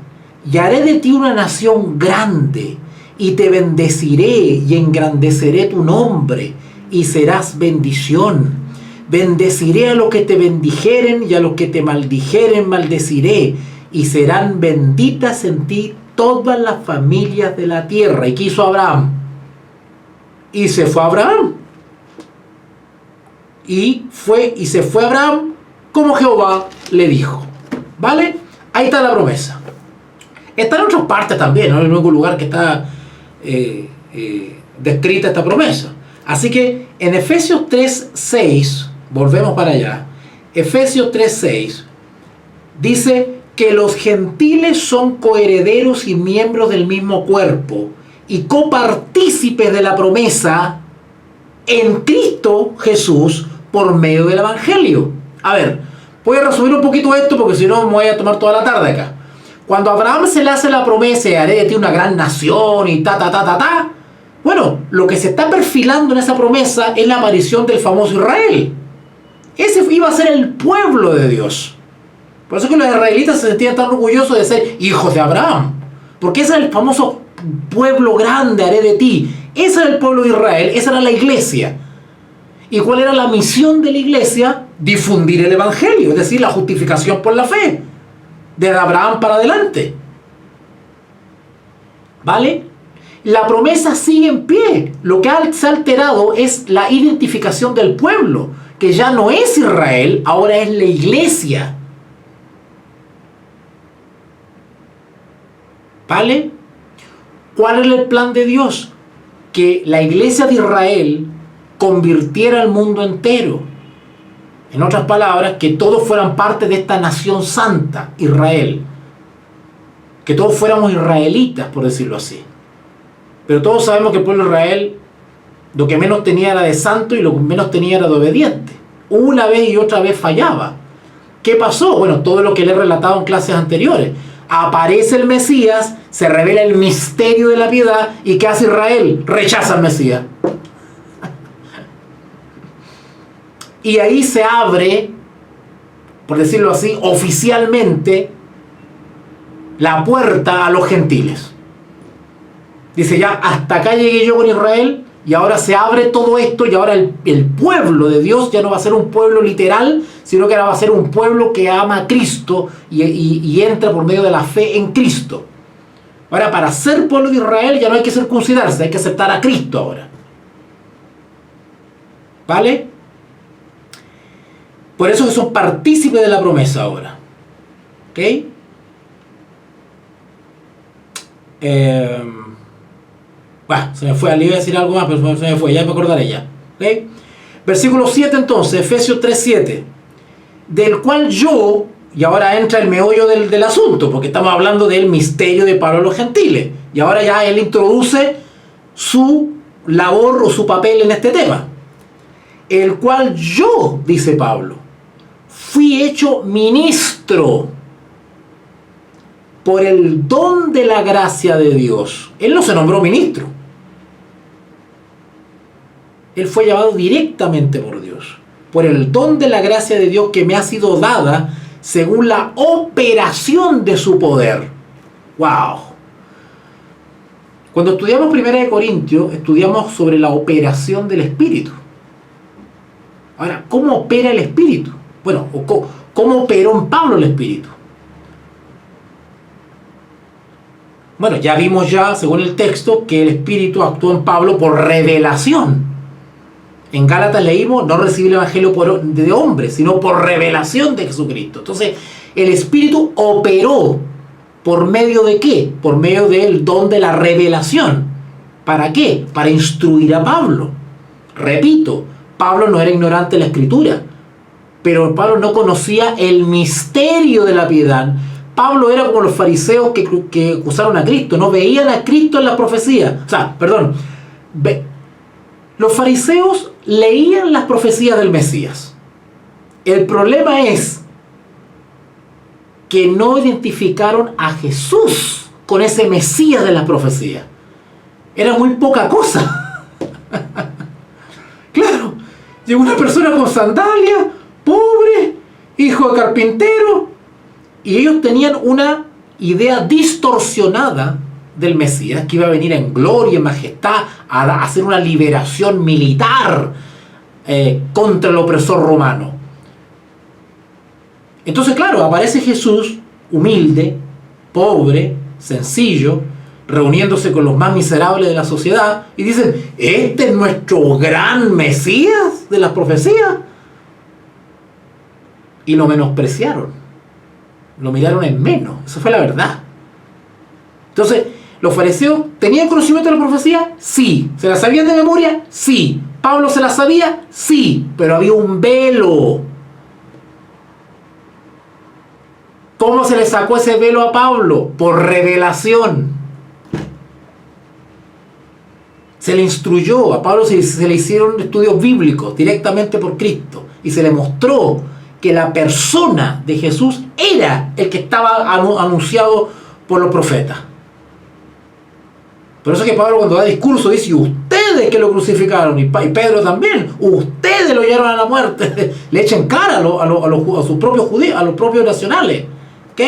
y haré de ti una nación grande, y te bendeciré y engrandeceré tu nombre, y serás bendición. Bendeciré a los que te bendijeren, y a los que te maldijeren maldeciré, y serán benditas en ti todas las familias de la tierra. ¿Y qué hizo Abraham? Y se fue Abraham. Y se fue Abraham como Jehová le dijo. ¿Vale? Ahí está la promesa. Está en otras partes también, no es el único lugar que está descrita esta promesa. Así que en Efesios 3:6, volvemos para allá. Efesios 3:6 dice que los gentiles son coherederos y miembros del mismo cuerpo y copartícipes de la promesa en Cristo Jesús por medio del Evangelio. A ver, voy a resumir un poquito esto porque si no me voy a tomar toda la tarde acá. Cuando a Abraham se le hace la promesa de haré de ti una gran nación y bueno, lo que se está perfilando en esa promesa es la aparición del famoso Israel. Ese iba a ser el pueblo de Dios. Por eso que los israelitas se sentían tan orgullosos de ser hijos de Abraham, porque ese era el famoso pueblo grande, haré de ti. Ese era el pueblo de Israel, esa era la iglesia. ¿Y cuál era la misión de la iglesia? Difundir el evangelio, es decir, la justificación por la fe, desde Abraham para adelante. ¿Vale? La promesa sigue en pie. Lo que se ha alterado es la identificación del pueblo, que ya no es Israel, ahora es la iglesia. ¿Vale? ¿Cuál era el plan de Dios? Que la iglesia de Israel convirtiera al mundo entero. En otras palabras, que todos fueran parte de esta nación santa, Israel. Que todos fuéramos israelitas, por decirlo así. Pero todos sabemos que el pueblo de Israel lo que menos tenía era de santo y lo que menos tenía era de obediente. Una vez y otra vez fallaba. ¿Qué pasó? Bueno, todo lo que le he relatado en clases anteriores. Aparece el Mesías, se revela el misterio de la piedad, y ¿qué hace Israel? Rechaza al Mesías. Y ahí se abre, por decirlo así, oficialmente la puerta a los gentiles. Dice, ya hasta acá llegué yo con Israel, y ahora se abre todo esto, y ahora el pueblo de Dios ya no va a ser un pueblo literal, sino que ahora va a ser un pueblo que ama a Cristo y entra por medio de la fe en Cristo. Ahora, para ser pueblo de Israel ya no hay que circuncidarse, hay que aceptar a Cristo ahora. ¿Vale? Por eso que son partícipes de la promesa ahora. ¿Ok? Se me fue, le iba a decir algo más, pero se me fue, ya me acordaré ya. ¿Ok? Versículo 7 entonces, Efesios 3:7. Del cual yo, y ahora entra el meollo del asunto, porque estamos hablando del misterio de Pablo a los gentiles. Y ahora ya él introduce su labor o su papel en este tema. El cual yo, dice Pablo, fui hecho ministro por el don de la gracia de Dios. Él no se nombró ministro. Él fue llamado directamente por Dios. Por el don de la gracia de Dios que me ha sido dada según la operación de su poder. ¡Wow! Cuando estudiamos 1 Corintios, estudiamos sobre la operación del Espíritu. Ahora, ¿cómo opera el Espíritu? Bueno, ¿cómo operó en Pablo el Espíritu? Bueno, ya vimos según el texto, que el Espíritu actuó en Pablo por revelación. En Gálatas leímos, no recibí el Evangelio de hombres, sino por revelación de Jesucristo. Entonces, el Espíritu operó, ¿por medio de qué? Por medio del don de la revelación. ¿Para qué? Para instruir a Pablo. Repito, Pablo no era ignorante de la Escritura, pero Pablo no conocía el misterio de la piedad. Pablo era como los fariseos que acusaron a Cristo, no veían a Cristo en la profecía. Los fariseos leían las profecías del Mesías. El problema es que no identificaron a Jesús con ese Mesías de las profecías. Era muy poca cosa. Claro, llegó una persona con sandalias, pobre, hijo de carpintero, y ellos tenían una idea distorsionada del Mesías, que iba a venir en gloria, en majestad, a hacer una liberación militar contra el opresor romano. Entonces, claro, aparece Jesús humilde, pobre, sencillo, reuniéndose con los más miserables de la sociedad, y dicen, este es nuestro gran Mesías de las profecías. Y lo menospreciaron, lo miraron en menos. Esa fue la verdad. Entonces, ¿los fariseos tenían conocimiento de la profecía? Sí. ¿Se la sabían de memoria? Sí. ¿Pablo se la sabía? Sí. Pero había un velo. ¿Cómo se le sacó ese velo a Pablo? Por revelación. Se le instruyó. A Pablo se le hicieron estudios bíblicos directamente por Cristo. Y se le mostró que la persona de Jesús era el que estaba anunciado por los profetas. Por eso es que Pablo, cuando da discurso, dice, y ustedes que lo crucificaron, y Pedro también, ustedes lo llevaron a la muerte. Le echan cara a sus propios judíos, a los propios nacionales. ¿Ok?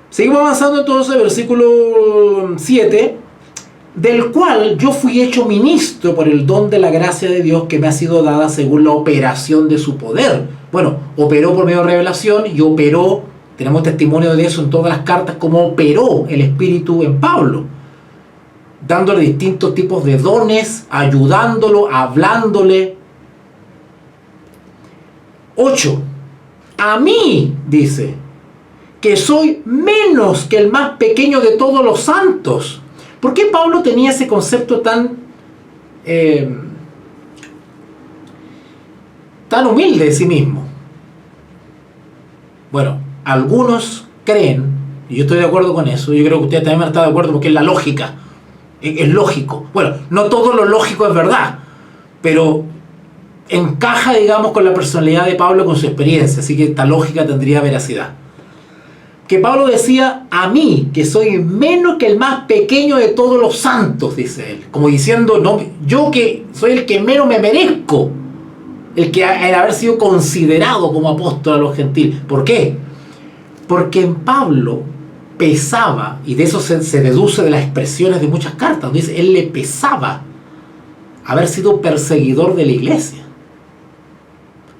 Seguimos avanzando entonces, versículo 7. Del cual yo fui hecho ministro por el don de la gracia de Dios que me ha sido dada según la operación de su poder. Bueno, operó por medio de revelación y operó, tenemos testimonio de eso en todas las cartas, cómo operó el Espíritu en Pablo, dándole distintos tipos de dones, ayudándolo, hablándole. 8. A mí, dice, que soy menos que el más pequeño de todos los santos. ¿Por qué Pablo tenía ese concepto tan humilde de sí mismo? Bueno, algunos creen, y yo estoy de acuerdo con eso, yo creo que ustedes también van a estar de acuerdo porque es la lógica, es lógico. Bueno, no todo lo lógico es verdad, pero encaja, digamos, con la personalidad de Pablo, con su experiencia, así que esta lógica tendría veracidad. Que Pablo decía, a mí, que soy menos que el más pequeño de todos los santos, dice él, como diciendo, no, yo que soy el que menos me merezco, el haber sido considerado como apóstol a los gentiles. ¿Por qué? Porque en Pablo pesaba, y de eso se deduce de las expresiones de muchas cartas, donde dice, él le pesaba haber sido perseguidor de la iglesia.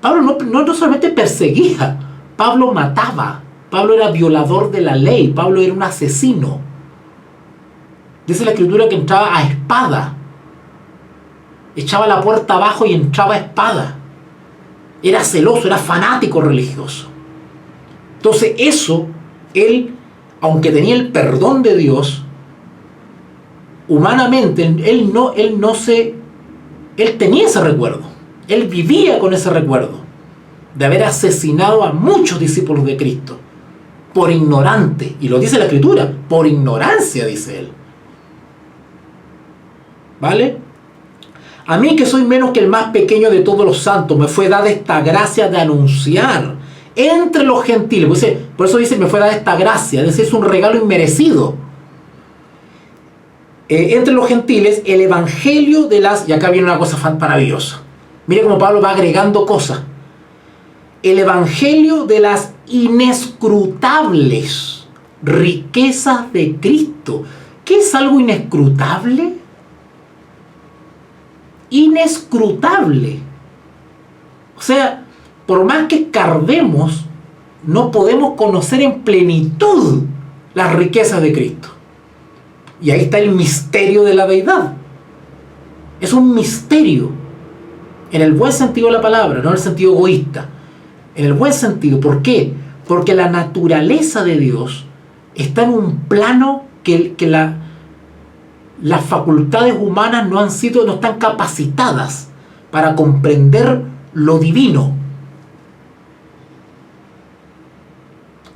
Pablo no solamente perseguía, Pablo mataba. Pablo era violador de la ley, Pablo era un asesino. Dice la Escritura que entraba a espada. echaba la puerta abajo y entraba a espada. Era celoso, era fanático religioso. Entonces eso, él, aunque tenía el perdón de Dios, humanamente, él tenía ese recuerdo. Él vivía con ese recuerdo de haber asesinado a muchos discípulos de Cristo por ignorante. Y lo dice la Escritura, por ignorancia, dice él. ¿Vale? A mí, que soy menos que el más pequeño de todos los santos, me fue dada esta gracia de anunciar entre los gentiles. Por eso dice, me fue dada esta gracia, es decir, es un regalo inmerecido. Entre los gentiles, el evangelio de las... Y acá viene una cosa maravillosa. Mire cómo Pablo va agregando cosas. El evangelio de las inescrutables riquezas de Cristo. ¿Qué es algo inescrutable? Inescrutable. O sea, por más que escarbemos, no podemos conocer en plenitud las riquezas de Cristo. Y ahí está el misterio de la deidad. Es un misterio, en el buen sentido de la palabra, no en el sentido egoísta. En el buen sentido. ¿Por qué? Porque la naturaleza de Dios está en un plano que las facultades humanas no están capacitadas para comprender lo divino.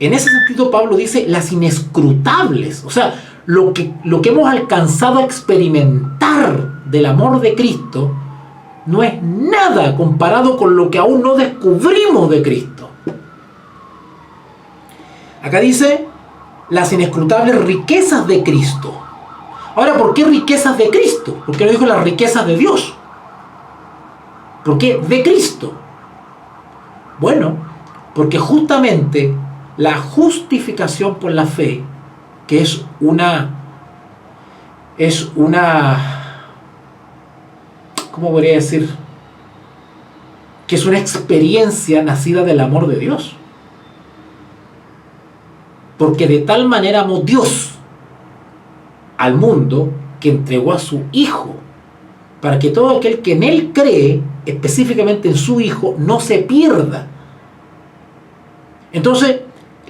En ese sentido, Pablo dice las inescrutables. O sea, lo que hemos alcanzado a experimentar del amor de Cristo no es nada comparado con lo que aún no descubrimos de Cristo. Acá dice las inescrutables riquezas de Cristo. Ahora, ¿por qué riquezas de Cristo? ¿Por qué no dijo las riquezas de Dios? ¿Por qué de Cristo? Bueno, porque justamente la justificación por la fe, que es una ¿cómo podría decir? Que es una experiencia nacida del amor de Dios. Porque de tal manera amó Dios al mundo que entregó a su Hijo, para que todo aquel que en Él cree, específicamente en su Hijo, no se pierda. Entonces,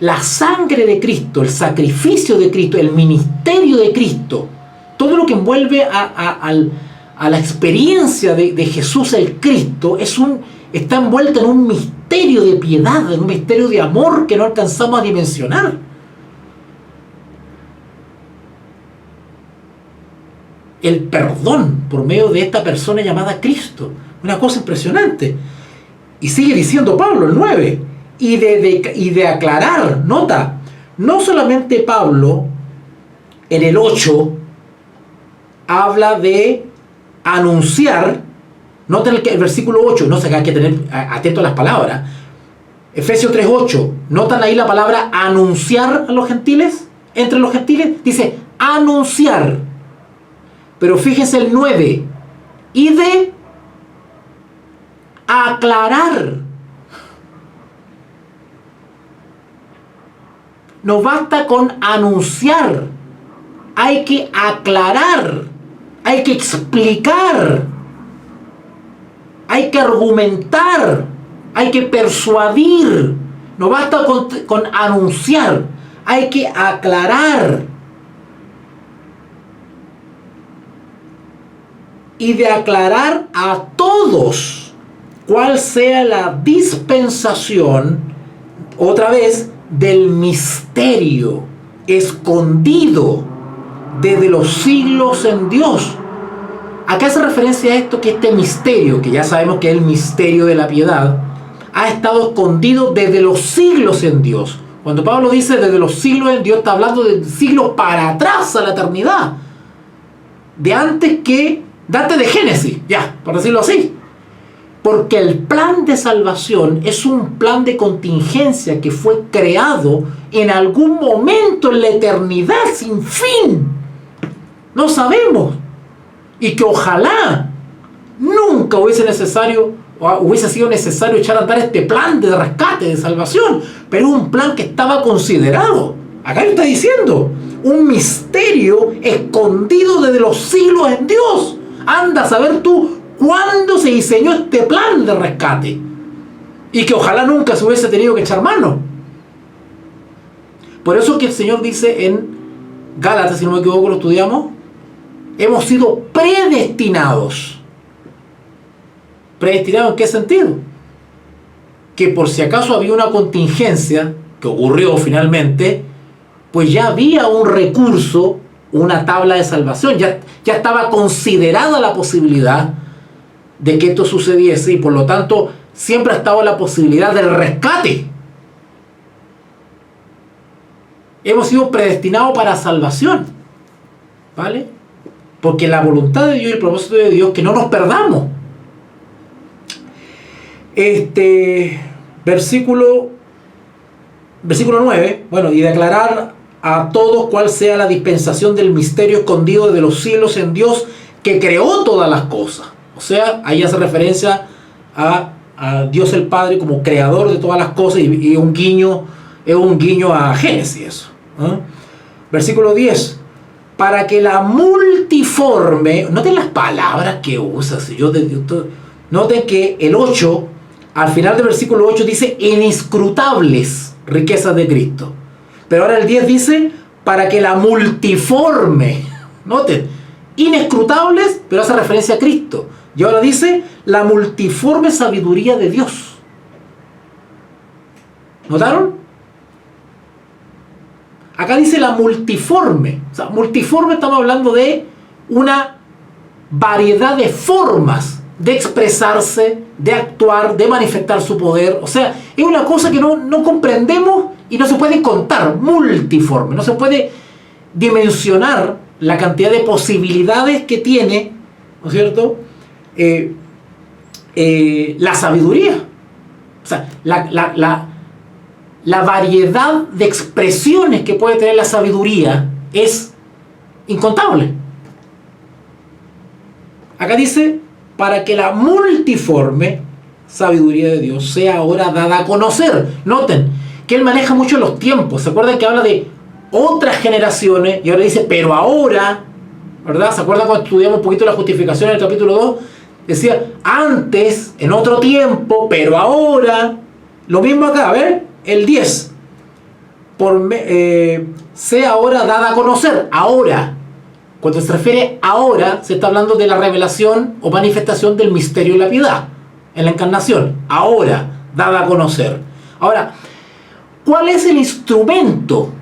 la sangre de Cristo, el sacrificio de Cristo, el ministerio de Cristo, todo lo que envuelve a la experiencia de Jesús el Cristo, está envuelto en un misterio de piedad, en un misterio de amor que no alcanzamos a dimensionar. El perdón por medio de esta persona llamada Cristo, una cosa impresionante. Y sigue diciendo Pablo, el 9, y de aclarar, nota, no solamente Pablo en el 8 habla de anunciar, nota el versículo 8, no sé, hay que tener atento a las palabras. Efesios 3:8, notan ahí la palabra anunciar a los gentiles, entre los gentiles, dice anunciar. Pero fíjese el 9, y de aclarar. No basta con anunciar, hay que aclarar, hay que explicar, hay que argumentar, hay que persuadir. No basta con anunciar, hay que aclarar. Y de aclarar a todos cuál sea la dispensación, otra vez, del misterio escondido desde los siglos en Dios. Acá hace referencia a esto, que este misterio, que ya sabemos que es el misterio de la piedad, ha estado escondido desde los siglos en Dios. Cuando Pablo dice desde los siglos en Dios, está hablando de siglos para atrás, a la eternidad, de antes de Génesis, ya, por decirlo así. Porque el plan de salvación es un plan de contingencia que fue creado en algún momento en la eternidad sin fin. No sabemos. Y que ojalá nunca hubiese sido necesario echar a andar este plan de rescate, de salvación. Pero es un plan que estaba considerado. Acá lo está diciendo. Un misterio escondido desde los siglos en Dios. Anda a saber tú cuándo se diseñó este plan de rescate y que ojalá nunca se hubiese tenido que echar mano. Por eso que el Señor dice en Gálatas, si no me equivoco, lo estudiamos, hemos sido predestinados. ¿Predestinados en qué sentido? Que por si acaso había una contingencia que ocurrió finalmente, pues ya había un recurso, una tabla de salvación, ya estaba considerada la posibilidad de que esto sucediese y por lo tanto siempre ha estado la posibilidad del rescate. Hemos sido predestinados para salvación, ¿vale? Porque la voluntad de Dios y el propósito de Dios es que no nos perdamos. Versículo 9, bueno, y declarar a todos cuál sea la dispensación del misterio escondido de los cielos en Dios que creó todas las cosas. O sea, ahí hace referencia a Dios el Padre como creador de todas las cosas y es un guiño a Génesis eso. Versículo 10, para que la multiforme, noten las palabras que usa, noten que el 8, al final del versículo 8 dice inescrutables riquezas de Cristo, pero ahora el 10 dice para que la multiforme, noten, inescrutables, pero hace referencia a Cristo, y ahora dice la multiforme sabiduría de Dios. ¿Notaron? Acá dice la multiforme. O sea, multiforme estamos hablando de una variedad de formas de expresarse, de actuar, de manifestar su poder. O sea, es una cosa que no comprendemos y no se puede contar. Multiforme. No se puede dimensionar la cantidad de posibilidades que tiene, ¿no es cierto? La sabiduría. O sea, la variedad de expresiones que puede tener la sabiduría es incontable. Acá dice, para que la multiforme sabiduría de Dios sea ahora dada a conocer. Noten que él maneja mucho los tiempos. ¿Se acuerdan que habla de otras generaciones? Y ahora dice, pero ahora, ¿verdad? ¿Se acuerdan cuando estudiamos un poquito la justificación en el capítulo 2? Decía, antes, en otro tiempo, pero ahora. Lo mismo acá, a ver. El 10, sea ahora dada a conocer, ahora. Cuando se refiere ahora, se está hablando de la revelación o manifestación del misterio de la piedad, en la encarnación, ahora, dada a conocer. Ahora, ¿cuál es el instrumento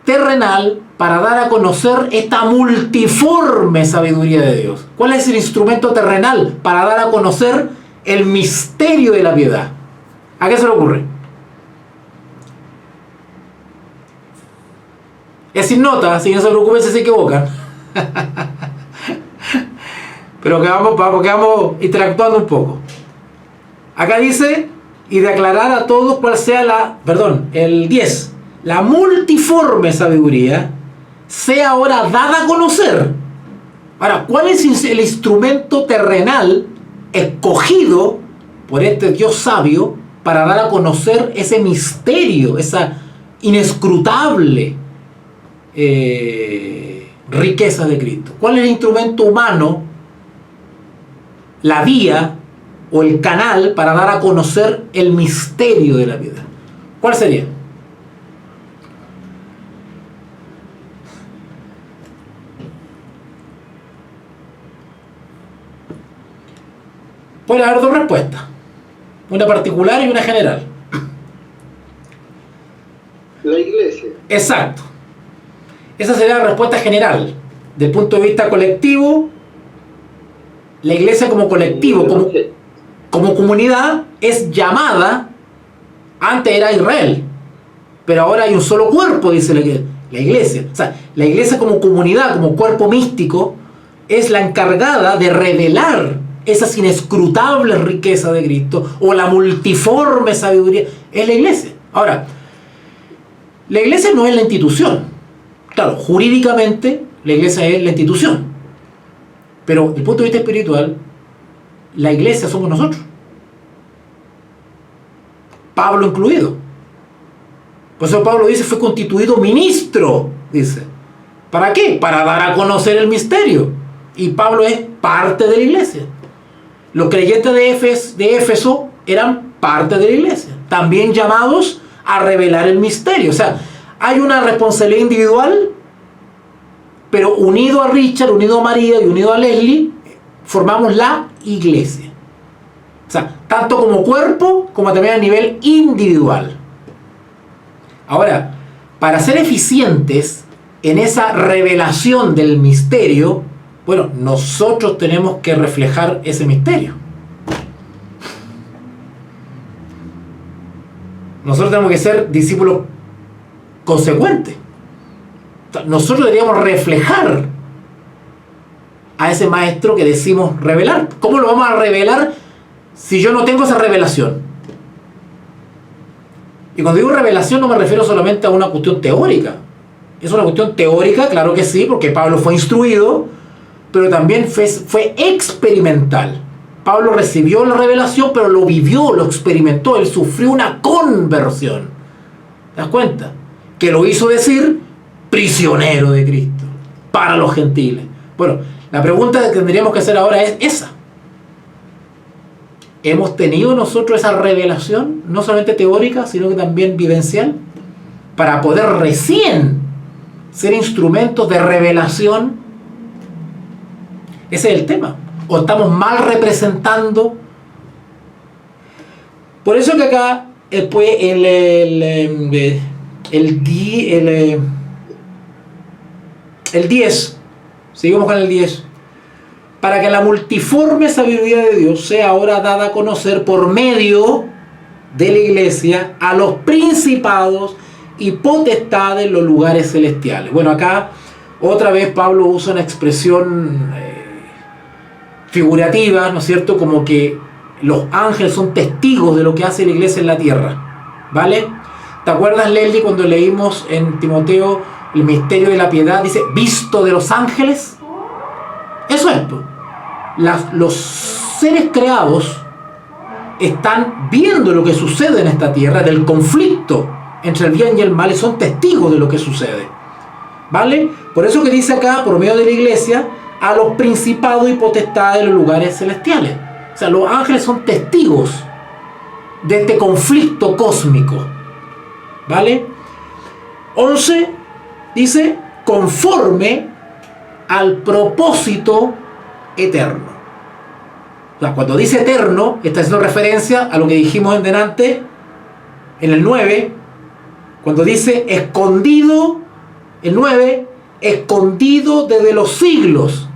terrenal para dar a conocer esta multiforme sabiduría de Dios? ¿Cuál es el instrumento terrenal para dar a conocer el misterio de la piedad? ¿A qué se le ocurre? Es sin nota, así que no se preocupen si se equivocan. Pero que vamos interactuando un poco. Acá dice, y de aclarar a todos cuál sea el 10, la multiforme sabiduría sea ahora dada a conocer. Ahora, ¿cuál es el instrumento terrenal escogido por este Dios sabio para dar a conocer ese misterio, esa inescrutable riqueza de Cristo? ¿Cuál es el instrumento humano, la vía o el canal para dar a conocer el misterio de la vida? ¿Cuál sería? Puede haber dos respuestas, una particular y una general. La iglesia. Exacto. Esa sería la respuesta general. Del punto de vista colectivo, la iglesia como colectivo, como comunidad, es llamada, antes era Israel, pero ahora hay un solo cuerpo, dice la iglesia. O sea, la iglesia como comunidad, como cuerpo místico, es la encargada de revelar esas inescrutables riquezas de Cristo o la multiforme sabiduría. Es la iglesia. Ahora, la iglesia no es la institución. Claro, jurídicamente la iglesia es la institución, pero desde el punto de vista espiritual, la iglesia somos nosotros, Pablo incluido. Por eso Pablo dice, fue constituido ministro, dice. ¿Para qué? Para dar a conocer el misterio. Y Pablo es parte de la iglesia. Los creyentes de Éfeso eran parte de la iglesia, también llamados a revelar el misterio. O sea, hay una responsabilidad individual, pero unido a Richard, unido a María y unido a Leslie, formamos la iglesia. O sea, tanto como cuerpo, como también a nivel individual. Ahora, para ser eficientes en esa revelación del misterio, bueno, nosotros tenemos que reflejar ese misterio. Nosotros tenemos que ser discípulos consecuentes. Nosotros deberíamos reflejar a ese maestro que decimos revelar. ¿Cómo lo vamos a revelar si yo no tengo esa revelación? Y cuando digo revelación no me refiero solamente a una cuestión teórica. Es una cuestión teórica, claro que sí, porque Pablo fue instruido, pero también fue experimental. Pablo recibió la revelación, pero lo vivió, lo experimentó. Él sufrió una conversión. ¿Te das cuenta? Que lo hizo decir prisionero de Cristo para los gentiles. Bueno, la pregunta que tendríamos que hacer ahora es esa. ¿Hemos tenido nosotros esa revelación, no solamente teórica, sino que también vivencial, para poder recién ser instrumentos de revelación? Ese es el tema. ¿O estamos mal representando? Por eso que acá después el 10, seguimos con el 10. Para que la multiforme sabiduría de Dios sea ahora dada a conocer por medio de la iglesia a los principados y potestades en los lugares celestiales. Bueno, acá otra vez Pablo usa una expresión figurativa, ¿no es cierto? Como que los ángeles son testigos de lo que hace la iglesia en la tierra, ¿vale? ¿Te acuerdas, Leslie, cuando leímos en Timoteo el misterio de la piedad? Dice, visto de los ángeles. Eso es, pues. Los seres creados están viendo lo que sucede en esta tierra, del conflicto entre el bien y el mal, y son testigos de lo que sucede, ¿vale? Por eso que dice acá, por medio de la iglesia, a los principados y potestades de los lugares celestiales. O sea, los ángeles son testigos de este conflicto cósmico, ¿vale? 11 dice, conforme al propósito eterno. O sea, cuando dice eterno, está haciendo referencia a lo que dijimos en delante, en el 9, cuando dice escondido, el 9, escondido desde los siglos.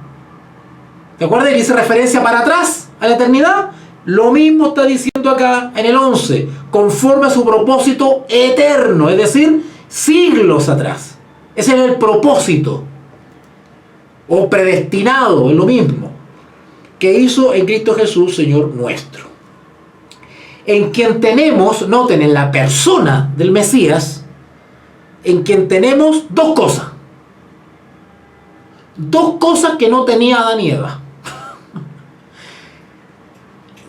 ¿Te acuerdas? Dice referencia para atrás, a la eternidad. Lo mismo está diciendo acá en el 11, conforme a su propósito eterno, es decir, siglos atrás. Ese es el propósito, o predestinado, es lo mismo, que hizo en Cristo Jesús, Señor nuestro. En quien tenemos, noten, en la persona del Mesías, en quien tenemos dos cosas. Dos cosas que no tenía Adán y Eva.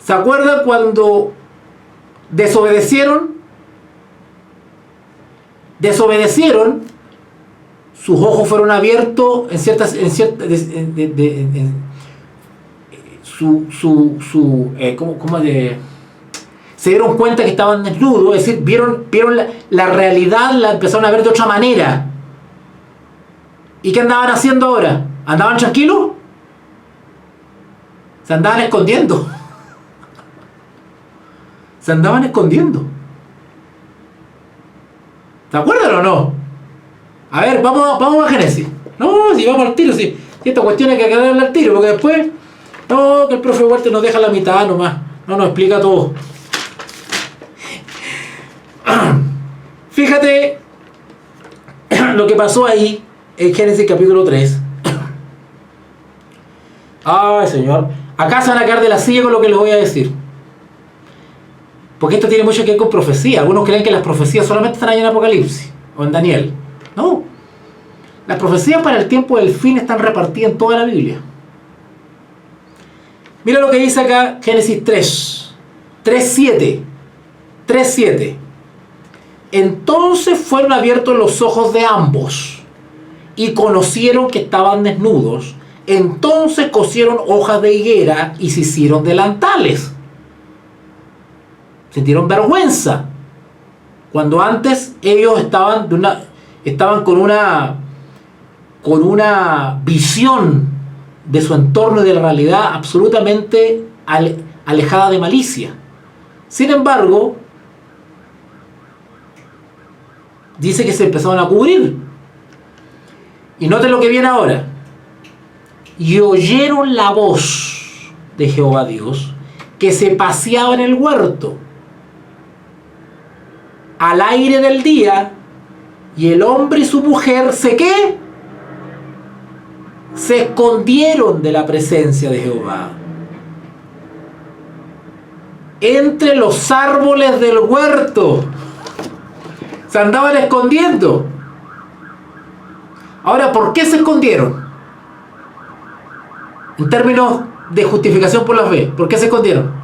¿Se acuerdan cuando desobedecieron? Desobedecieron, sus ojos fueron abiertos se dieron cuenta que estaban desnudos, es decir, vieron la realidad, la empezaron a ver de otra manera. ¿Y qué andaban haciendo ahora? ¿Andaban tranquilos? Se andaban escondiendo. Se andaban escondiendo. ¿Se acuerdan o no? A ver, vamos a Génesis. No, si vamos al tiro, si esta cuestión hay que quedarle al tiro, porque después, no, que el profe Walter nos deja la mitad nomás. No nos explica todo. Fíjate lo que pasó ahí en Génesis capítulo 3. Ay, Señor. Acá se van a caer de la silla con lo que les voy a decir. Porque esto tiene mucho que ver con profecía. Algunos creen que las profecías solamente están ahí en Apocalipsis o en Daniel. No. Las profecías para el tiempo del fin están repartidas en toda la Biblia. Mira lo que dice acá Génesis 3. 3.7. 3.7. Entonces fueron abiertos los ojos de ambos y conocieron que estaban desnudos Entonces cosieron hojas de higuera y se hicieron delantales. Sintieron vergüenza. Cuando antes ellos estaban con una visión de su entorno y de la realidad absolutamente alejada de malicia. Sin embargo, dice que se empezaron a cubrir. Y noten lo que viene ahora. Y oyeron la voz de Jehová Dios, que se paseaba en el huerto al aire del día, y el hombre y su mujer ¿qué? Se escondieron de la presencia de Jehová entre los árboles del huerto. Se andaban escondiendo. Ahora, ¿por qué se escondieron? En términos de justificación por la fe, ¿por qué se escondieron?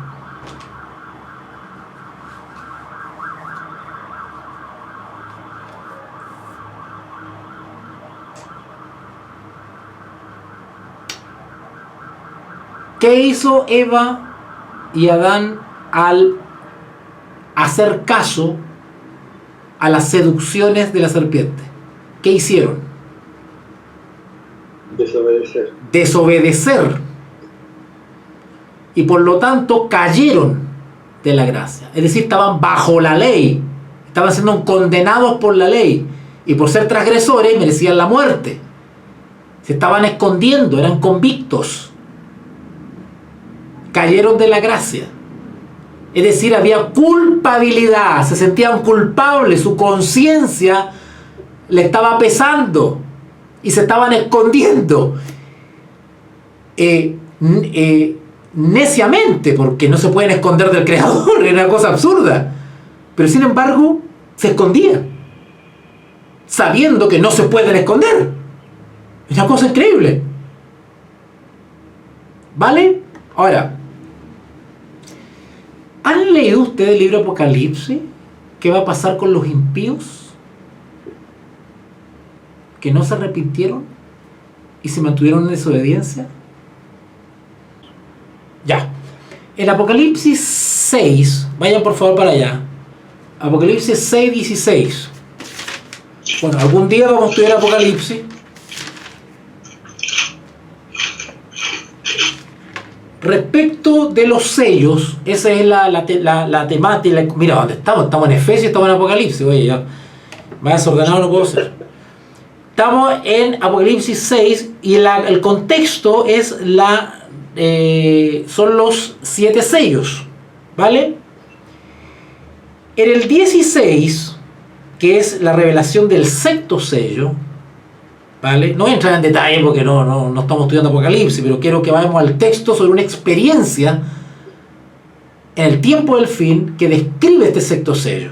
¿Qué hizo Eva y Adán al hacer caso a las seducciones de la serpiente? ¿Qué hicieron? Desobedecer. Y por lo tanto cayeron de la gracia. Es decir, estaban bajo la ley. Estaban siendo condenados por la ley. Y por ser transgresores merecían la muerte. Se estaban escondiendo, eran convictos. Cayeron de la gracia. Es decir, había culpabilidad. Se sentían culpables. Su conciencia le estaba pesando. Y se estaban escondiendo. Neciamente, porque no se pueden esconder del Creador. Era una cosa absurda. Pero sin embargo, se escondían. Sabiendo que no se pueden esconder. Es una cosa increíble. ¿Vale? Ahora, ¿han leído ustedes el libro Apocalipsis? ¿Qué va a pasar con los impíos? ¿Que no se arrepintieron y se mantuvieron en desobediencia? Ya. El Apocalipsis 6, vayan por favor para allá. Apocalipsis 6, 16. Bueno, algún día vamos a estudiar Apocalipsis. Respecto de los sellos, esa es la temática. Mira, ¿dónde estamos? Estamos en Efesios, estamos en Apocalipsis. Oye, ya. Más desordenado no puedo ser. Estamos en Apocalipsis 6 y el contexto es son los 7 sellos. ¿Vale? En el 16, que es la revelación del sexto sello, ¿vale? No voy a entrar en detalle porque no estamos estudiando Apocalipsis, pero quiero que vayamos al texto sobre una experiencia en el tiempo del fin que describe este sexto sello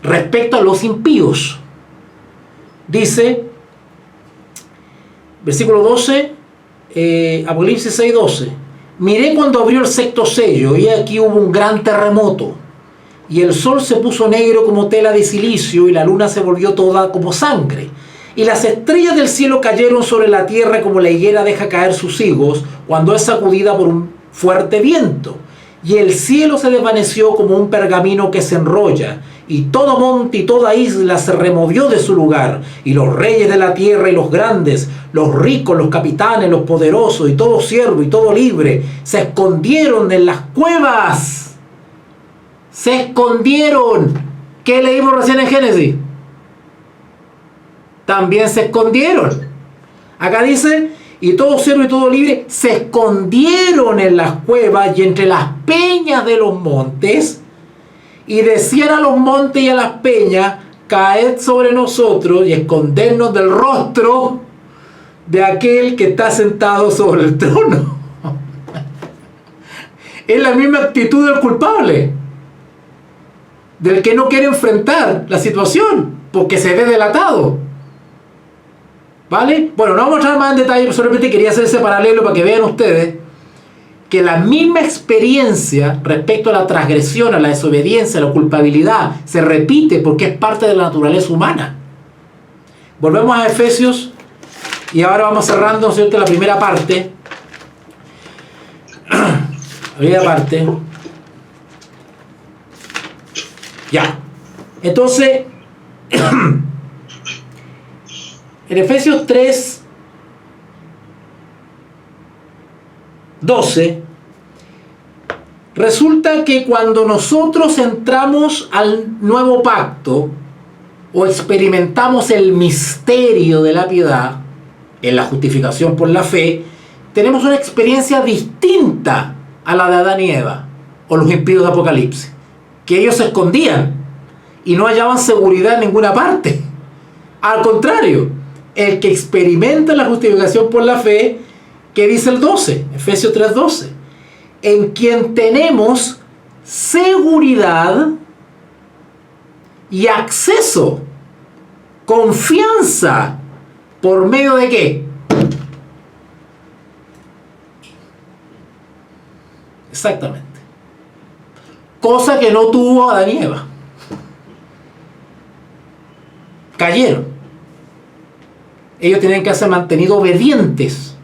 respecto a los impíos. Dice, versículo 12, Apocalipsis 6:12: miré cuando abrió el sexto sello, y aquí hubo un gran terremoto, y el sol se puso negro como tela de silicio, y la luna se volvió toda como sangre, y las estrellas del cielo cayeron sobre la tierra como la higuera deja caer sus higos cuando es sacudida por un fuerte viento, y el cielo se desvaneció como un pergamino que se enrolla, y todo monte y toda isla se removió de su lugar, y los reyes de la tierra y los grandes, los ricos, los capitanes, los poderosos, y todo siervo y todo libre, se escondieron en las cuevas. Se escondieron. ¿Qué leímos recién en Génesis? También se escondieron. Acá dice, y todo siervo y todo libre se escondieron en las cuevas y entre las peñas de los montes, y decían a los montes y a las peñas: caed sobre nosotros y escondernos del rostro de aquel que está sentado sobre el trono. Es la misma actitud del culpable, del que no quiere enfrentar la situación porque se ve delatado. ¿Vale? Bueno, no vamos a entrar más en detalle, pero solamente quería hacer ese paralelo para que vean ustedes que la misma experiencia respecto a la transgresión, a la desobediencia, a la culpabilidad, se repite porque es parte de la naturaleza humana. Volvemos a Efesios Y ahora vamos cerrando, ¿cierto?, la primera parte. La primera parte. Ya. Entonces, en Efesios 3, 12, resulta que cuando nosotros entramos al nuevo pacto o experimentamos el misterio de la piedad, en la justificación por la fe, tenemos una experiencia distinta a la de Adán y Eva, o los impíos de Apocalipsis, que ellos se escondían y no hallaban seguridad en ninguna parte. Al contrario, el que experimenta la justificación por la fe, ¿qué dice el 12? Efesios 3:12. En quien tenemos seguridad y acceso, confianza, ¿por medio de qué? Exactamente. Cosa que no tuvo Adán y Eva. Cayeron. Ellos tenían que ser mantenidos obedientes.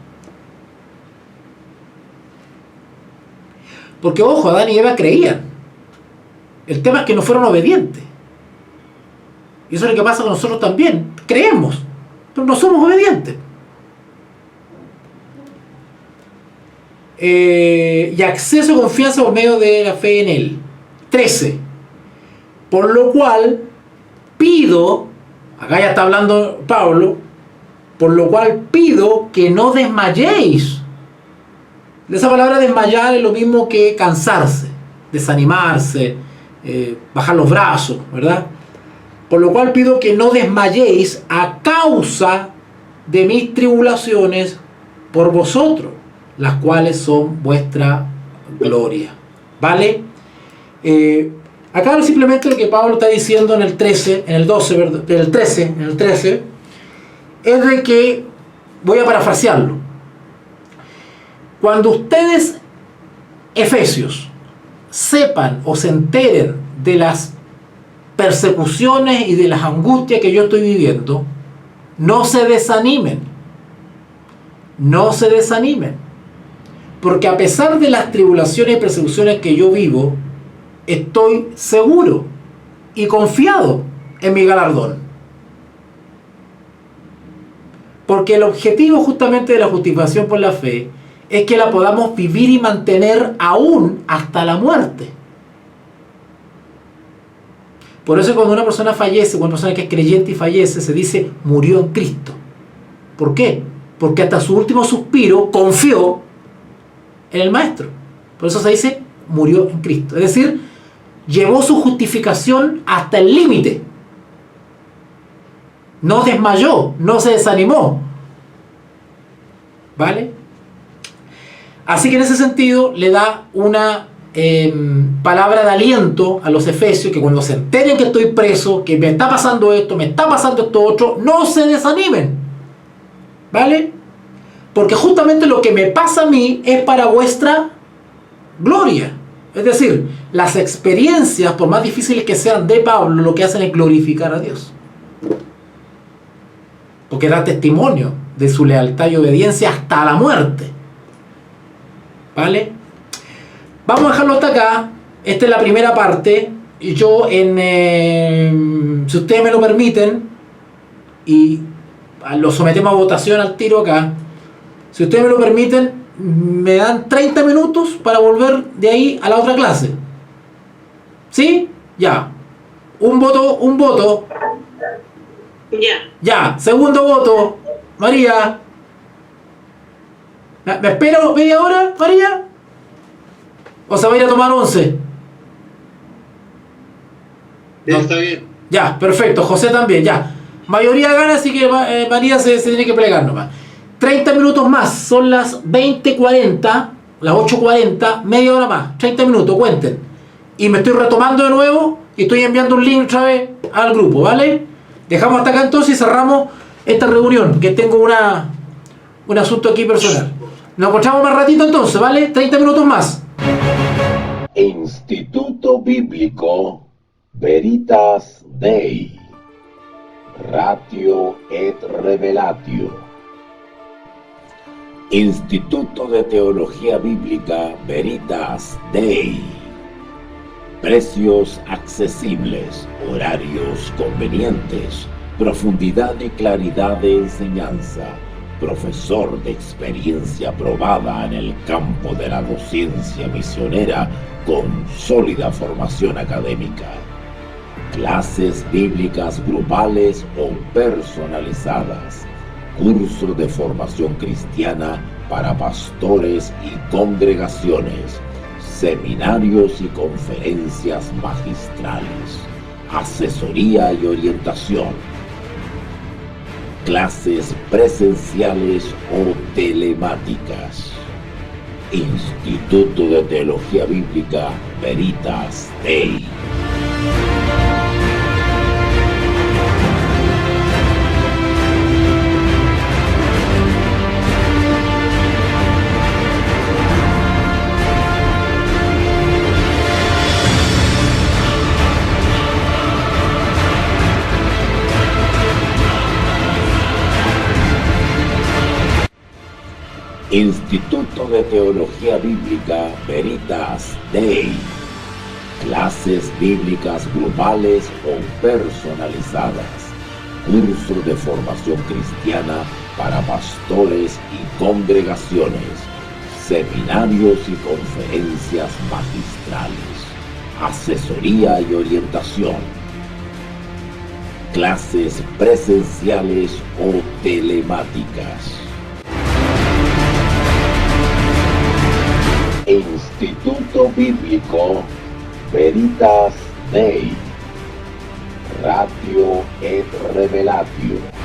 Porque, ojo, Adán y Eva creían. El tema es que no fueron obedientes. Y eso es lo que pasa con nosotros también. Creemos, pero no somos obedientes. Y acceso a confianza por medio de la fe en Él. 13. Por lo cual pido, acá ya está hablando Pablo, por lo cual pido que no desmayéis. Esa palabra desmayar es lo mismo que cansarse, desanimarse, bajar los brazos, ¿verdad? Por lo cual pido que no desmayéis a causa de mis tribulaciones por vosotros, las cuales son vuestra gloria. ¿Vale? Acá simplemente lo que Pablo está diciendo en el 13, en el 12, ¿verdad? En el 13, es de que, voy a parafrasearlo, cuando ustedes, efesios, sepan o se enteren de las persecuciones y de las angustias que yo estoy viviendo, no se desanimen. No se desanimen. Porque a pesar de las tribulaciones y persecuciones que yo vivo, estoy seguro y confiado en mi galardón. Porque el objetivo justamente de la justificación por la fe es que la podamos vivir y mantener aún hasta la muerte. Por eso cuando una persona fallece, cuando una persona que es creyente y fallece, se dice murió en Cristo. ¿Por qué? Porque hasta su último suspiro confió en el Maestro. Por eso se dice murió en Cristo. Es decir, llevó su justificación hasta el límite. No desmayó, no se desanimó. ¿Vale? Así que en ese sentido le da una palabra de aliento a los efesios, que cuando se enteren que estoy preso, que me está pasando esto, me está pasando esto otro, no se desanimen. ¿Vale? Porque justamente lo que me pasa a mí es para vuestra gloria. Es decir, las experiencias, por más difíciles que sean de Pablo, lo que hacen es glorificar a Dios. Porque da testimonio de su lealtad y obediencia hasta la muerte. ¿Vale? Vamos a dejarlo hasta acá. Esta es la primera parte. Y yo, si ustedes me lo permiten, y lo sometemos a votación al tiro acá, si ustedes me lo permiten, me dan 30 minutos para volver de ahí a la otra clase. ¿Sí? Ya. Un voto. Ya. Segundo voto. María. ¿Me espero media hora, María? ¿O se va a ir a tomar 11? Ya, No. está bien. Ya, perfecto. José también, ya. Mayoría gana, así que María se tiene que plegar nomás. 30 minutos más, son las 20:40, las 8:40, media hora más, 30 minutos, cuenten. Y me estoy retomando de nuevo y estoy enviando un link otra vez al grupo, ¿vale? Dejamos hasta acá entonces y cerramos esta reunión, que tengo un asunto aquí personal. Nos encontramos más ratito entonces, ¿vale? 30 minutos más. Instituto Bíblico Veritas Dei, Ratio et Revelatio. Instituto de Teología Bíblica Veritas Dei. Precios accesibles, horarios convenientes, profundidad y claridad de enseñanza, profesor de experiencia probada en el campo de la docencia misionera con sólida formación académica. Clases bíblicas grupales o personalizadas. Curso de formación cristiana para pastores y congregaciones. Seminarios y conferencias magistrales. Asesoría y orientación. Clases presenciales o telemáticas. Instituto de Teología Bíblica Veritas Dei. Instituto de Teología Bíblica Veritas Dei. Clases bíblicas grupales o personalizadas. Curso de formación cristiana para pastores y congregaciones. Seminarios y conferencias magistrales. Asesoría y orientación. Clases presenciales o telemáticas. Instituto Bíblico Veritas Dei. Ratio et Revelatio.